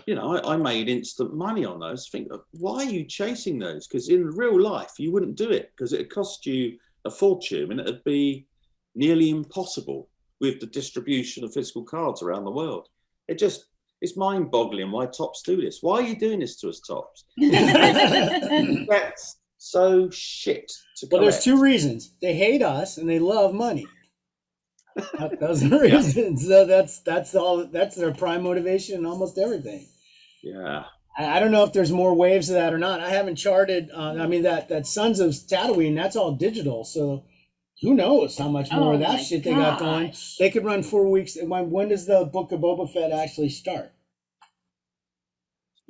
I made instant money on those. Think, why are you chasing those? Because in real life you wouldn't do it, because it'd cost you a fortune and it'd be nearly impossible with the distribution of physical cards around the world. It's mind-boggling why Topps do this. Why are you doing this to us, Topps? That's so shit to collect. Well, there's two reasons. They hate us and they love money. Those are the reasons. So that's all. That's their prime motivation in almost everything. Yeah. I don't know if there's more waves of that or not. I haven't charted. I mean that Sons of Tatooine, that's all digital. So who knows how much more of that shit they got going. gosh. They could run 4 weeks. When does the Book of Boba Fett actually start?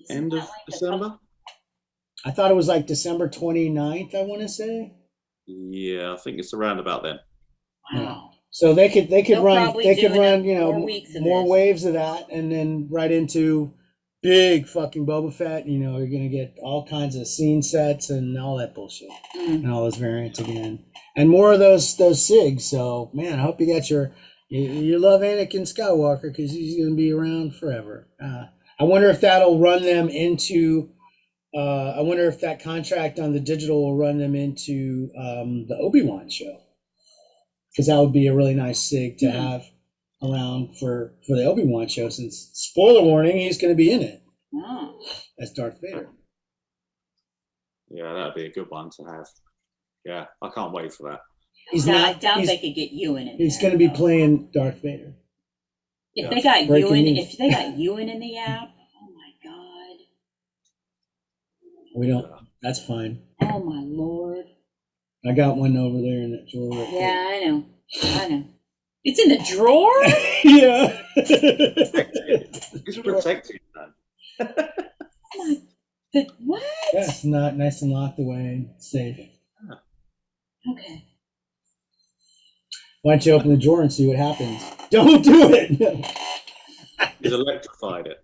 Isn't End that of like the December? I thought it was like December 29th, I want to say. Yeah, I think it's around about then. Wow. So they could They'll run probably they do could run, more weeks of more this. waves of that, and then right into big fucking Boba Fett. You're gonna get all kinds of scene sets and all that bullshit. Mm. And all those variants again, and more of those SIGs. So man, I hope you got you love Anakin Skywalker because he's gonna be around forever. I wonder if that'll run them into. I wonder if that contract on the digital will run them into the Obi-Wan show, because that would be a really nice SIG to have around for the Obi-Wan show. Since spoiler warning, he's going to be in it Oh. as Darth Vader. Yeah, that'd be a good one to have. Yeah, I can't wait for that. I doubt they could get Ewan in. He's there, going to be though. playing Darth Vader. If they got Breaking Ewan, news. if they got Ewan in the app, oh my god. We don't. That's fine. Oh my lord. I got one over there in that drawer. Right Yeah, I know. It's in the drawer? Yeah. It's protected, man. What? Yeah, it's not nice and locked away and safe. Okay. Why don't you open the drawer and see what happens? Don't do it. He's electrified it.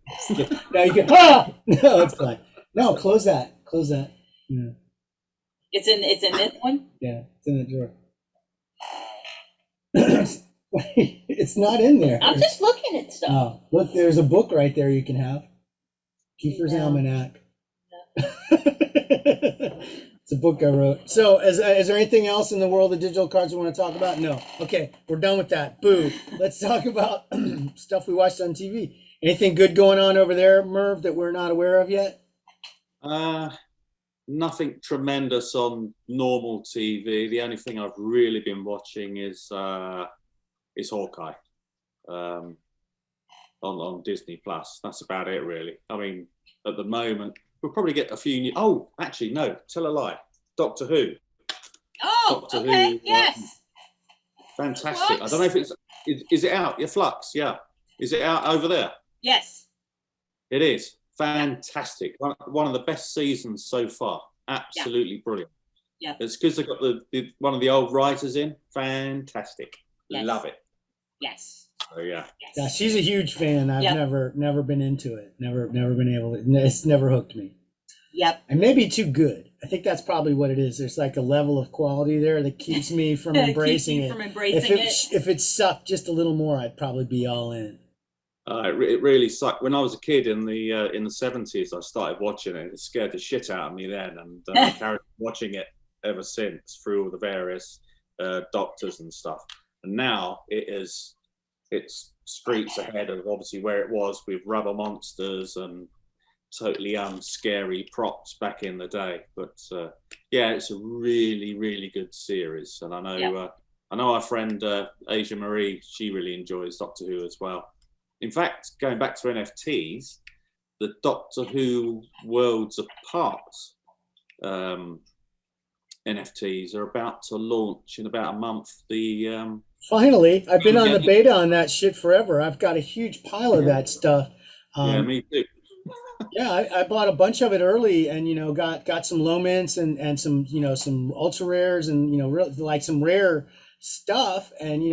Now you can. Ah! No, it's fine. No, close that. Close that. Yeah, It's in this one? yeah, it's in the drawer. Wait, it's not in there. I'm just looking at stuff. Oh, look, there's a book right there you can have. Kiefer's Yeah. Almanac. It's a book I wrote. So, is there anything else in the world of digital cards we want to talk about? No. Okay, we're done with that. Boo. Let's talk about stuff we watched on TV. Anything good going on over there, Merv, that we're not aware of yet? Nothing tremendous on normal TV. The only thing I've really been watching is Hawkeye on Disney Plus. That's about it, really. I mean, at the moment, we'll probably get a few new. Oh, actually, no, tell a lie. Doctor Who. Oh, Doctor okay, Who, yes. Fantastic. Flux? I don't know if is it out? Yeah, Flux. Yeah, is it out over there? Yes. It is fantastic. One of the best seasons so far. Absolutely brilliant. Yeah. It's because they got the one of the old writers in. Fantastic. Yes. Love it. Yes. So yeah. Yes. Yeah, she's a huge fan. I've Yep. never been into it. Never been able to. It's never hooked me. Yep. I may be too good. I think that's probably what it is. There's like a level of quality there that keeps me from embracing Keep you it. from embracing If it sucked just a little more, I'd probably be all in. It really sucked. When I was a kid in the 70s, I started watching it. It scared the shit out of me then, and I carried on watching it ever since through all the various doctors and stuff. And now it's streets ahead of obviously where it was with rubber monsters and totally scary props back in the day. But yeah, it's a really, really good series, and I know our friend Asia Marie, she really enjoys Doctor Who as well. In fact, going back to NFTs, the Doctor Who Worlds Apart NFTs are about to launch in about a month. Finally, I've been on the beta on that shit forever. I've got a huge pile of that stuff. Yeah, me too. Yeah, I bought a bunch of it early, and got some low mints and some some ultra rares and like some rare stuff, and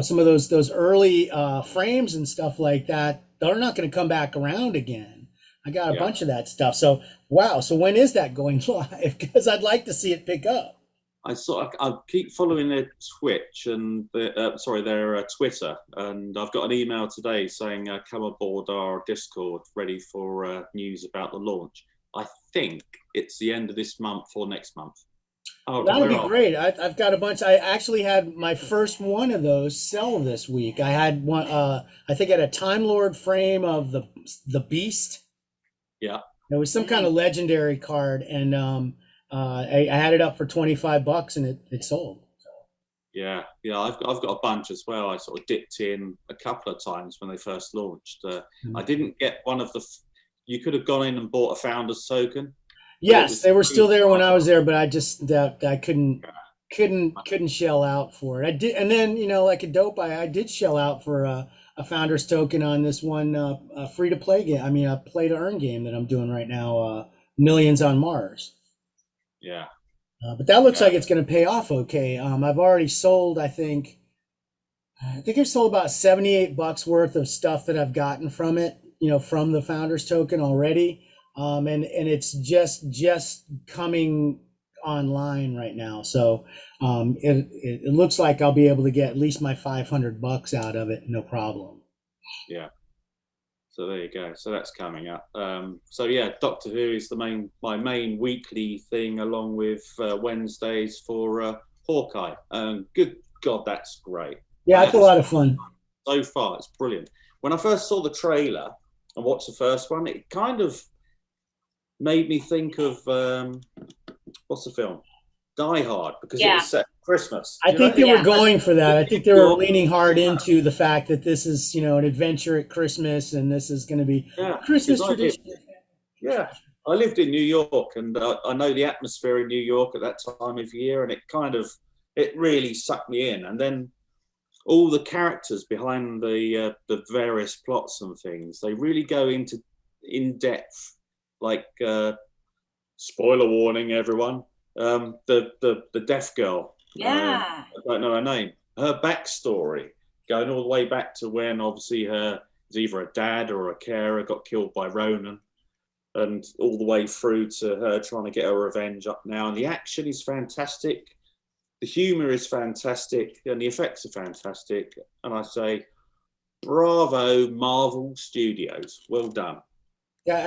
some of those early frames and stuff like that. They're not going to come back around again. I got a bunch of that stuff. So wow. So when is that going live? Because I'd like to see it pick up. I keep following their Twitch and their Twitter, and I've got an email today saying come aboard our Discord, ready for news about the launch. I think it's the end of this month or next month. Oh, that'll be great. I've got a bunch. I actually had my first one of those sell this week. I had one. I think I had a Time Lord frame of the Beast. Yeah. It was some kind of legendary card, and I had it up for $25 and it sold. Yeah, I've got a bunch as well. I sort of dipped in a couple of times when they first launched. I didn't get one of the. You could have gone in and bought a founder's token. Yes, they were still there when I was there, but I just I couldn't shell out for it. I did, and then like a dope, I did shell out for a founder's token on this one free to play game. I mean, a play to earn game that I'm doing right now, Millions on Mars. Yeah. But that looks like it's going to pay off okay. I've already sold, I think I've sold about $78 worth of stuff that I've gotten from it, from the founder's token already. And it's just coming online right now. So it looks like I'll be able to get at least my $500 out of it, no problem. Yeah. So there you go. So that's coming up. So yeah, Doctor Who is my main weekly thing, along with Wednesdays for Hawkeye. Good God, that's great. Yeah, it's a lot of fun. So far, it's brilliant. When I first saw the trailer and watched the first one, it kind of made me think of what's the film? Die Hard, because it was set at Christmas. I think they were going for that. I think they were leaning hard into the fact that this is, an adventure at Christmas, and this is going to be Christmas tradition. I lived in New York, and I know the atmosphere in New York at that time of year, and it really sucked me in. And then all the characters behind the various plots and things, they really go into in depth. Like spoiler warning, everyone. The deaf girl. I don't know her name. Her backstory, going all the way back to when obviously her was either a dad or a carer got killed by Ronan, and all the way through to her trying to get her revenge up now. And the action is fantastic, the humor is fantastic, and the effects are fantastic. And I say, bravo, Marvel Studios, well done. Yeah,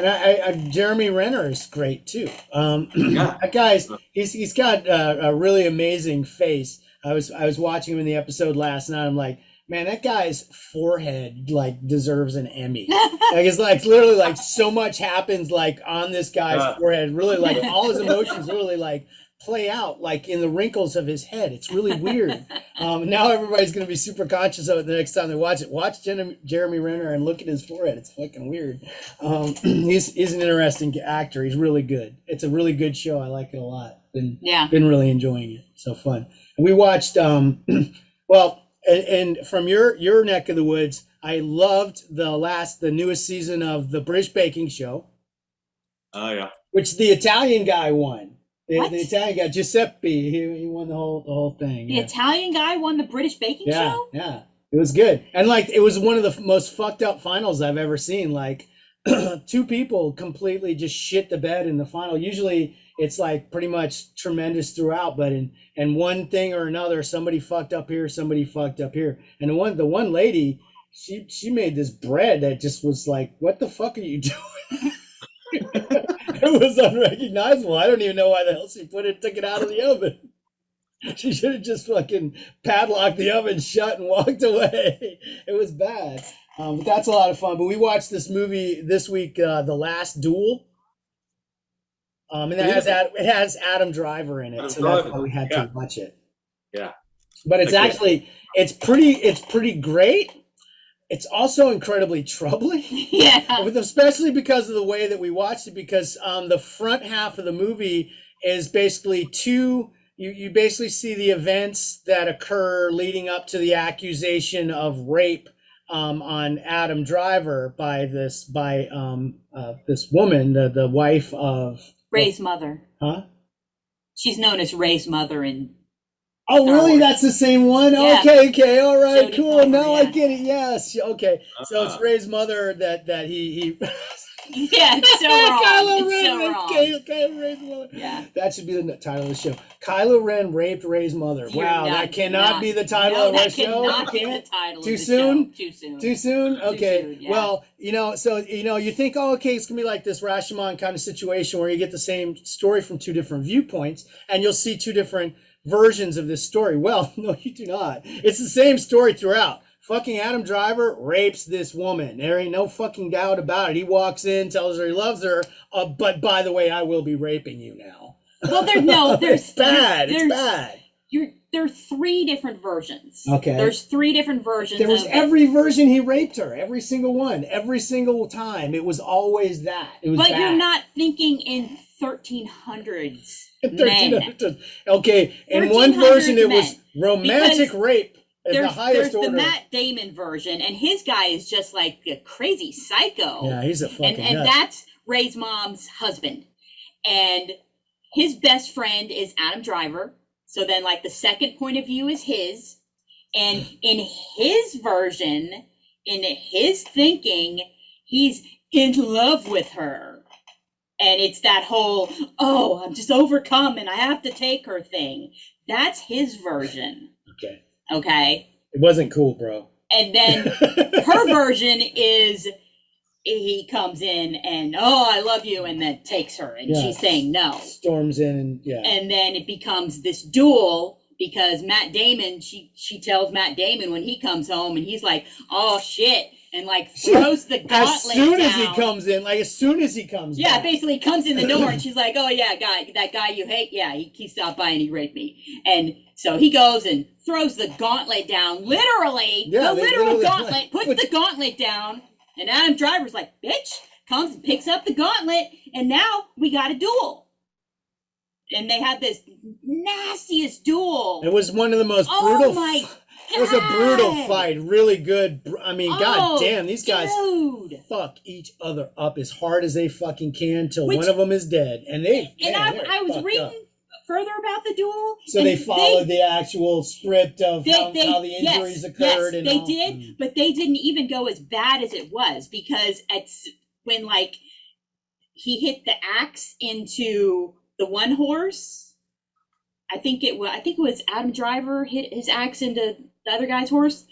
and Jeremy Renner is great too. That guy's he's got a really amazing face. I was watching him in the episode last night. I'm like, man, that guy's forehead deserves an Emmy. It's literally so much happens on this guy's forehead. Really all his emotions really play out in the wrinkles of his head. It's really weird. Now everybody's going to be super conscious of it the next time they watch it. Watch Jeremy Renner and look at his forehead. It's fucking weird. He's an interesting actor. He's really good. It's a really good show. I like it a lot. Been really enjoying it. So fun. And we watched and from your neck of the woods, I loved the newest season of the British Baking Show. Oh yeah. Which the Italian guy won. The Italian guy, Giuseppe, he won the whole thing. The Italian guy won the British Baking Show? Yeah. It was good. And it was one of the most fucked up finals I've ever seen. Two people completely just shit the bed in the final. Usually it's pretty much tremendous throughout, but in one thing or another, somebody fucked up here, somebody fucked up here. And the one lady, she made this bread that just was what the fuck are you doing? It was unrecognizable. I don't even know why the hell she took it out of the oven. She should have just fucking padlocked the oven shut and walked away. It was bad. But that's a lot of fun. But we watched this movie this week, The Last Duel. And it has Adam Driver in it, so that's why we had to watch it. Yeah. But it's pretty great. It's also incredibly troubling. Yeah. Especially because of the way that we watched it, because the front half of the movie is basically you basically see the events that occur leading up to the accusation of rape on Adam Driver by this woman, the wife of Ray's mother. Huh? She's known as Ray's mother in Oh, Star really? Wars. That's the same one? Yeah. Okay, all right, Jodie cool. Comer, Now I yeah. get it. Yes. Okay. So it's Ray's mother that he Yeah, it's so wrong. Kylo It's Ren so wrong. Kylo Ray's mother. Yeah. That should be the title of the show. Kylo Ren raped Ray's mother. You're Wow, not- that cannot be the no, title of our that show. cannot be the Can't? title Too of the soon? show. Too soon. Too soon? Okay. soon, yeah. Well, so you think, oh, okay, it's gonna be like this Rashomon kind of situation where you get the same story from two different viewpoints, and you'll see two different versions of this story. Well, no, you do not. It's the same story throughout. Fucking Adam Driver rapes this woman. There ain't no fucking doubt about it. He walks in, tells her he loves her, but by the way, I will be raping you now. Well, there's It's bad. It's bad. there are 3 different versions. Okay. There's 3 different versions. There was of every version he raped her, every single one, every single time. It was always that. It was But bad. you're not thinking in 1300s. 1300. Okay, in one 1300s version it was men. romantic Because rape at the There's highest the order. Matt Damon version, and his guy is just like a crazy psycho. Yeah, he's a fucking and nut. that's Ray's mom's husband. And his best friend is Adam Driver. So then like the second point of view is his. And in his version, in his thinking, he's in love with her. And it's that whole, oh, I'm just overcome and I have to take her thing. That's his version. Okay. Okay. It wasn't cool, bro. And then her version is he comes in and, oh, I love you, and then takes her, and Yeah. she's saying no. Storms in and yeah. And then it becomes this duel because Matt Damon, she tells Matt Damon when he comes home, and he's like, oh shit, and like throws the gauntlet as soon as he down. comes in, like as soon as he comes Yeah, back. basically he comes in the door and she's like, oh yeah, that guy you hate, yeah, he stopped by and he raped me. And so he goes and throws the gauntlet down, literally, Yeah, the they literal literally, gauntlet, puts the gauntlet down, and Adam Driver's like, bitch, comes and picks up the gauntlet, and now we got a duel. And they had this nastiest duel. It was one of the most Oh brutal. my It was a brutal God. fight. Really good. I mean, god Oh, damn, these guys dude. fuck each other up as hard as they fucking can till Which- one of them is dead. And they. And man, they're I was fucked reading up. further about the duel. So and they followed the actual script of how the injuries occurred. Yes, and they all. did, but they didn't even go as bad as it was, because when like he hit the axe into the one horse. I think it was Adam Driver hit his axe into the other guy's horse.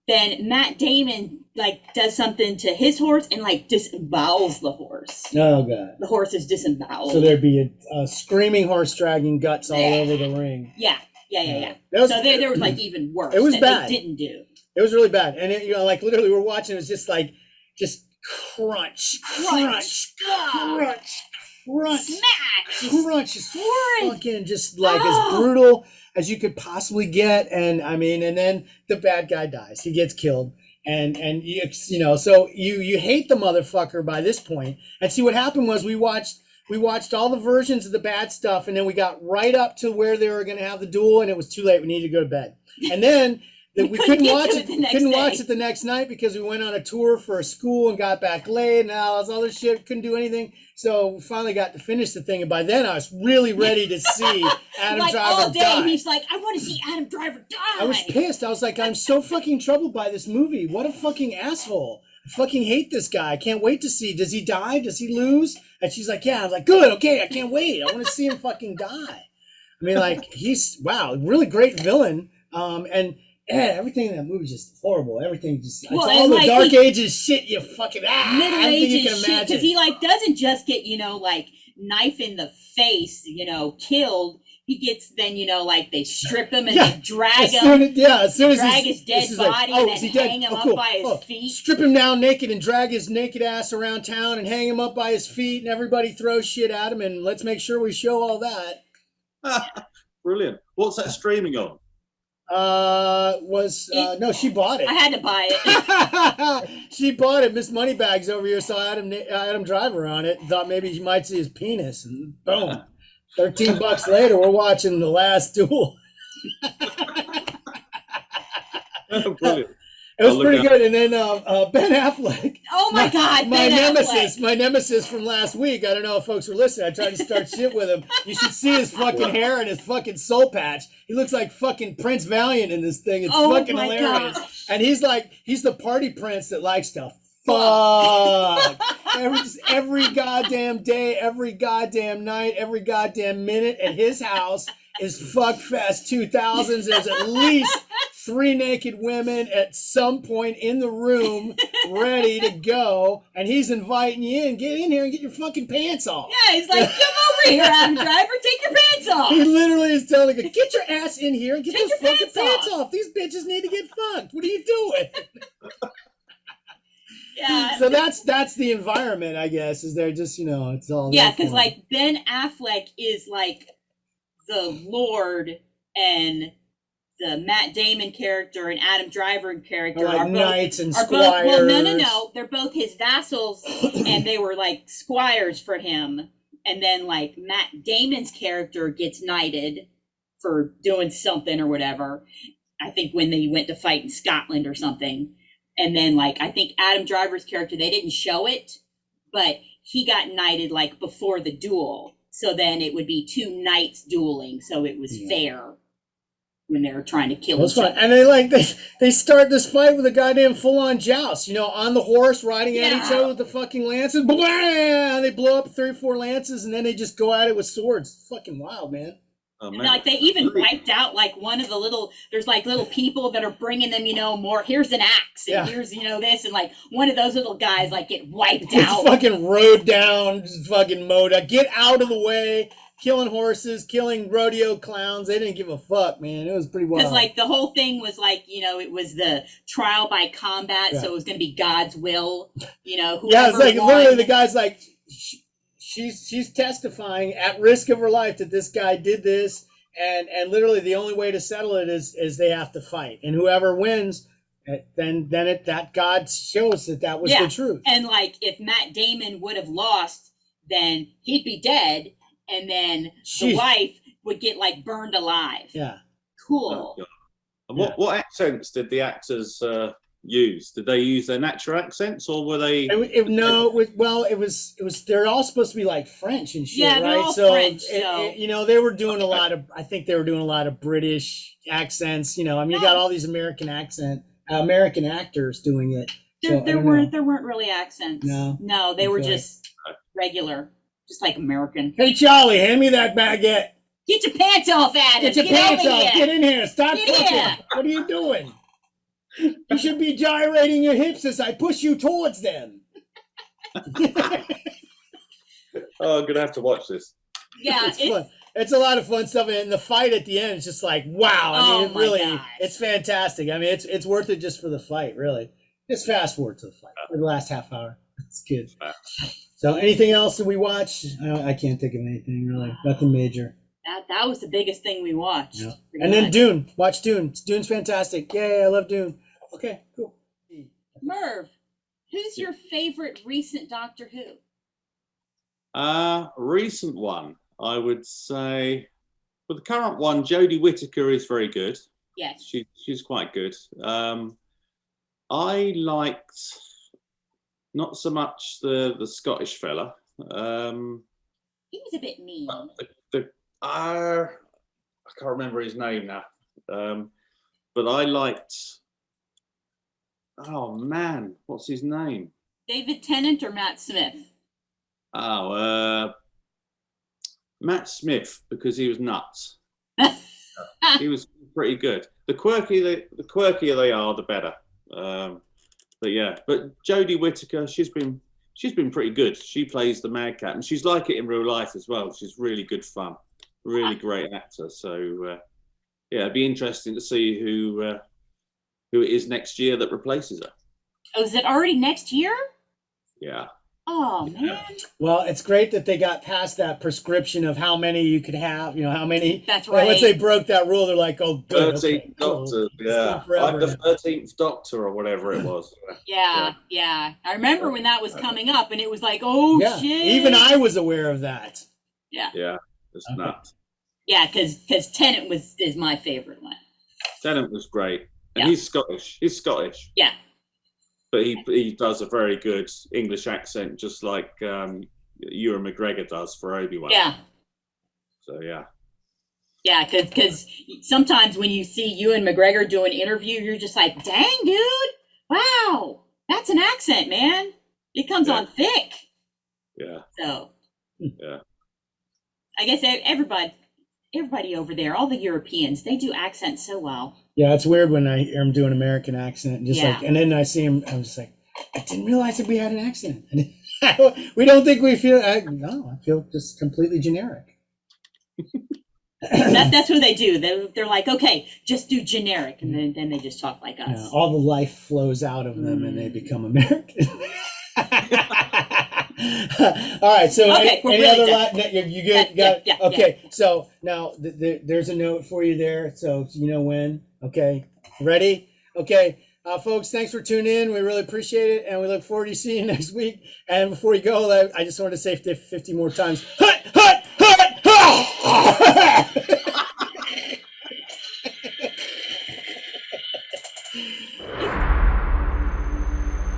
Then Matt Damon like does something to his horse and like disembowels the horse. Oh god. The horse is disemboweled. So there'd be a screaming horse dragging guts all over the ring. Yeah. That was- So there was like even worse. It was that bad. They didn't do. It was really bad, and it, like literally, we're watching. It was just crunch, Crunch. Smack. crunch, is horrid. fucking just like as brutal as you could possibly get. And I mean, and then the bad guy dies. He gets killed, and you know, so you hate the motherfucker by this point. And see, what happened was we watched all the versions of the bad stuff, and then we got right up to where they were going to have the duel, and it was too late. We needed to go to bed, and then. We couldn't watch it. Watch it the next night because we went on a tour for a school and got back late and all this other shit. Couldn't do anything, so we finally got to finish the thing. And by then, I was really ready to see Adam Like Driver all day, die. he's like, I want to see Adam Driver die. I was pissed. I was like, I'm so fucking troubled by this movie. What a fucking asshole! I fucking hate this guy. I can't wait to see. Does he die? Does he lose? And she's like, yeah. I was like, good. Okay, I can't wait. I want to see him fucking die. I mean, like really great villain. Yeah, everything in that movie is just horrible. Everything just, it's all the Dark Ages shit you fucking, Middle everything you Ages can shit, imagine. because he like doesn't just get, like knife in the face, killed. He gets then, like they strip him and they drag him. As soon as drag his dead body and then hang him up by his feet. Strip him down naked and drag his naked ass around town and hang him up by his feet, and everybody throws shit at him, and let's make sure we show all that. Brilliant. What's that streaming on? No, she bought it. I had to buy it. She bought it. Miss Moneybags over here saw Adam Driver on it. Thought maybe you might see his penis, and boom, $13 later, we're watching The Last Duel. Brilliant. It was pretty good. And then Ben Affleck. Oh my God, my Ben nemesis, Affleck. my nemesis from last week. I don't know if folks were listening. I tried to start shit with him. You should see his fucking hair and his fucking soul patch. He looks like fucking Prince Valiant in this thing. It's fucking my hilarious. gosh. And he's the party prince that likes to fuck every goddamn day, every goddamn night, every goddamn minute at his house is Fuckfest 2000s. There's at least 3 naked women at some point in the room ready to go, and he's inviting you in. Get in here and get your fucking pants off. Yeah, he's like, come over here, Adam Driver, take your pants off. He literally is telling you, get your ass in here and get Take those your fucking pants pants off. These bitches need to get fucked. What are you doing? Yeah. So that's the environment, I guess, is they're just, it's all Yeah, there because for like Ben Affleck is like the Lord, and Matt Damon character and Adam Driver character Like are both knights and are squires. both, well, no. They're both his vassals, and they were like squires for him. And then like Matt Damon's character gets knighted for doing something or whatever. I think when they went to fight in Scotland or something. And then like I think Adam Driver's character, they didn't show it, but he got knighted like before the duel. So then it would be two knights dueling. So it was fair when they were trying to kill each other. And they start this fight with a goddamn full-on joust, you know, on the horse, riding at each other with the fucking lances. Blah! They blow up 3 or 4 lances, and then they just go at it with swords. It's fucking wild, man. Oh, And like they even wiped out like one of the there's like little people that are bringing them, you know, more, here's an axe and here's, you know, this, and like one of those little guys like get wiped out. Fucking rode down, fucking Moda. Get out of the way. Killing horses, killing rodeo clowns. They didn't give a fuck, man. It was pretty wild. Because like the whole thing was like, you know, it was the trial by combat, so it was going to be God's will, you know. It's like won. literally the guy's like, she's testifying at risk of her life that this guy did this, and literally the only way to settle it is they have to fight, and whoever wins, then that God shows that was the truth. And like if Matt Damon would have lost, then he'd be dead. And then the wife would get like burned alive. Yeah. Cool. And what accents did the actors use? Did they use their natural accents, or were they? It was. They're all supposed to be like French and shit, they're right? all So, French, you know, they were doing a lot of. I think they were doing a lot of British accents. You know, I mean, you got all these American actors doing it. There weren't really accents. No, they were Okay. just regular. Just like American. Hey, Charlie, hand me that baguette. Get your pants off, Adam. Get your pants off. Here. Get in here. Stop Get fucking. here. What are you doing? You should be gyrating your hips as I push you towards them. Oh, I'm gonna have to watch this. Yeah, it's fun. It's a lot of fun stuff, and the fight at the end is just like, wow. I mean, it's fantastic. I mean, it's worth it just for the fight, really. Just fast forward to the fight for the last half hour. It's good. So, anything else that we watched? I can't think of anything really. Nothing major. That was the biggest thing we watched. Yeah. And then Dune. Watch Dune. Dune's fantastic. Yay, I love Dune. Okay, cool. Merv, who's your favorite recent Doctor Who? Recent one, I would say. For the current one, Jodie Whittaker is very good. Yes. She's quite good. I liked not so much the Scottish fella. He was a bit mean. I can't remember his name now. But I liked. Oh man, what's his name? David Tennant or Matt Smith? Oh, Matt Smith, because he was nuts. He was pretty good. The quirkier they are, the better. But Jodie Whittaker, she's been pretty good. She plays the madcap, and she's like it in real life as well. She's really good fun, really great actor. So it'd be interesting to see who it is next year that replaces her. Oh, is it already next year? Yeah. Oh man. Well, it's great that they got past that prescription of how many you could have. You know how many. That's right. Once they broke that rule, they're like, "Oh, good." 13th Doctor, yeah, like the 13th Doctor or whatever it was. Yeah. I remember when that was coming up, and it was like, "Oh shit!" Even I was aware of that. Yeah, it's nuts. Yeah, because Tennant is my favorite one. Tennant was great, and he's Scottish. Yeah. But he does a very good English accent, just like Ewan McGregor does for Obi-Wan. Yeah. So, yeah. Yeah, because sometimes when you see Ewan McGregor do an interview, you're just like, dang, dude. Wow. That's an accent, man. It comes on thick. Yeah. So. Yeah. I guess everybody over there, all the Europeans, they do accents so well. Yeah, it's weird when I hear him do an American accent, and then I see him. I was like, I didn't realize that we had an accent. We don't think we feel. No, I feel just completely generic. That's what they do. They're like, okay, just do generic, and then they just talk like us. Yeah, all the life flows out of them, and they become American. All right. So, any really other? You good? Yeah. Okay. So now there's a note for you there. So you know when. Okay, ready? Okay, folks, thanks for tuning in. We really appreciate it, and we look forward to seeing you next week. And before you go, I just want to say 50 more times. Hut, hut, hut, hut!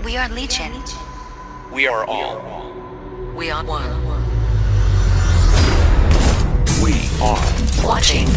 We are Legion. We are all. We are one. We are Watching.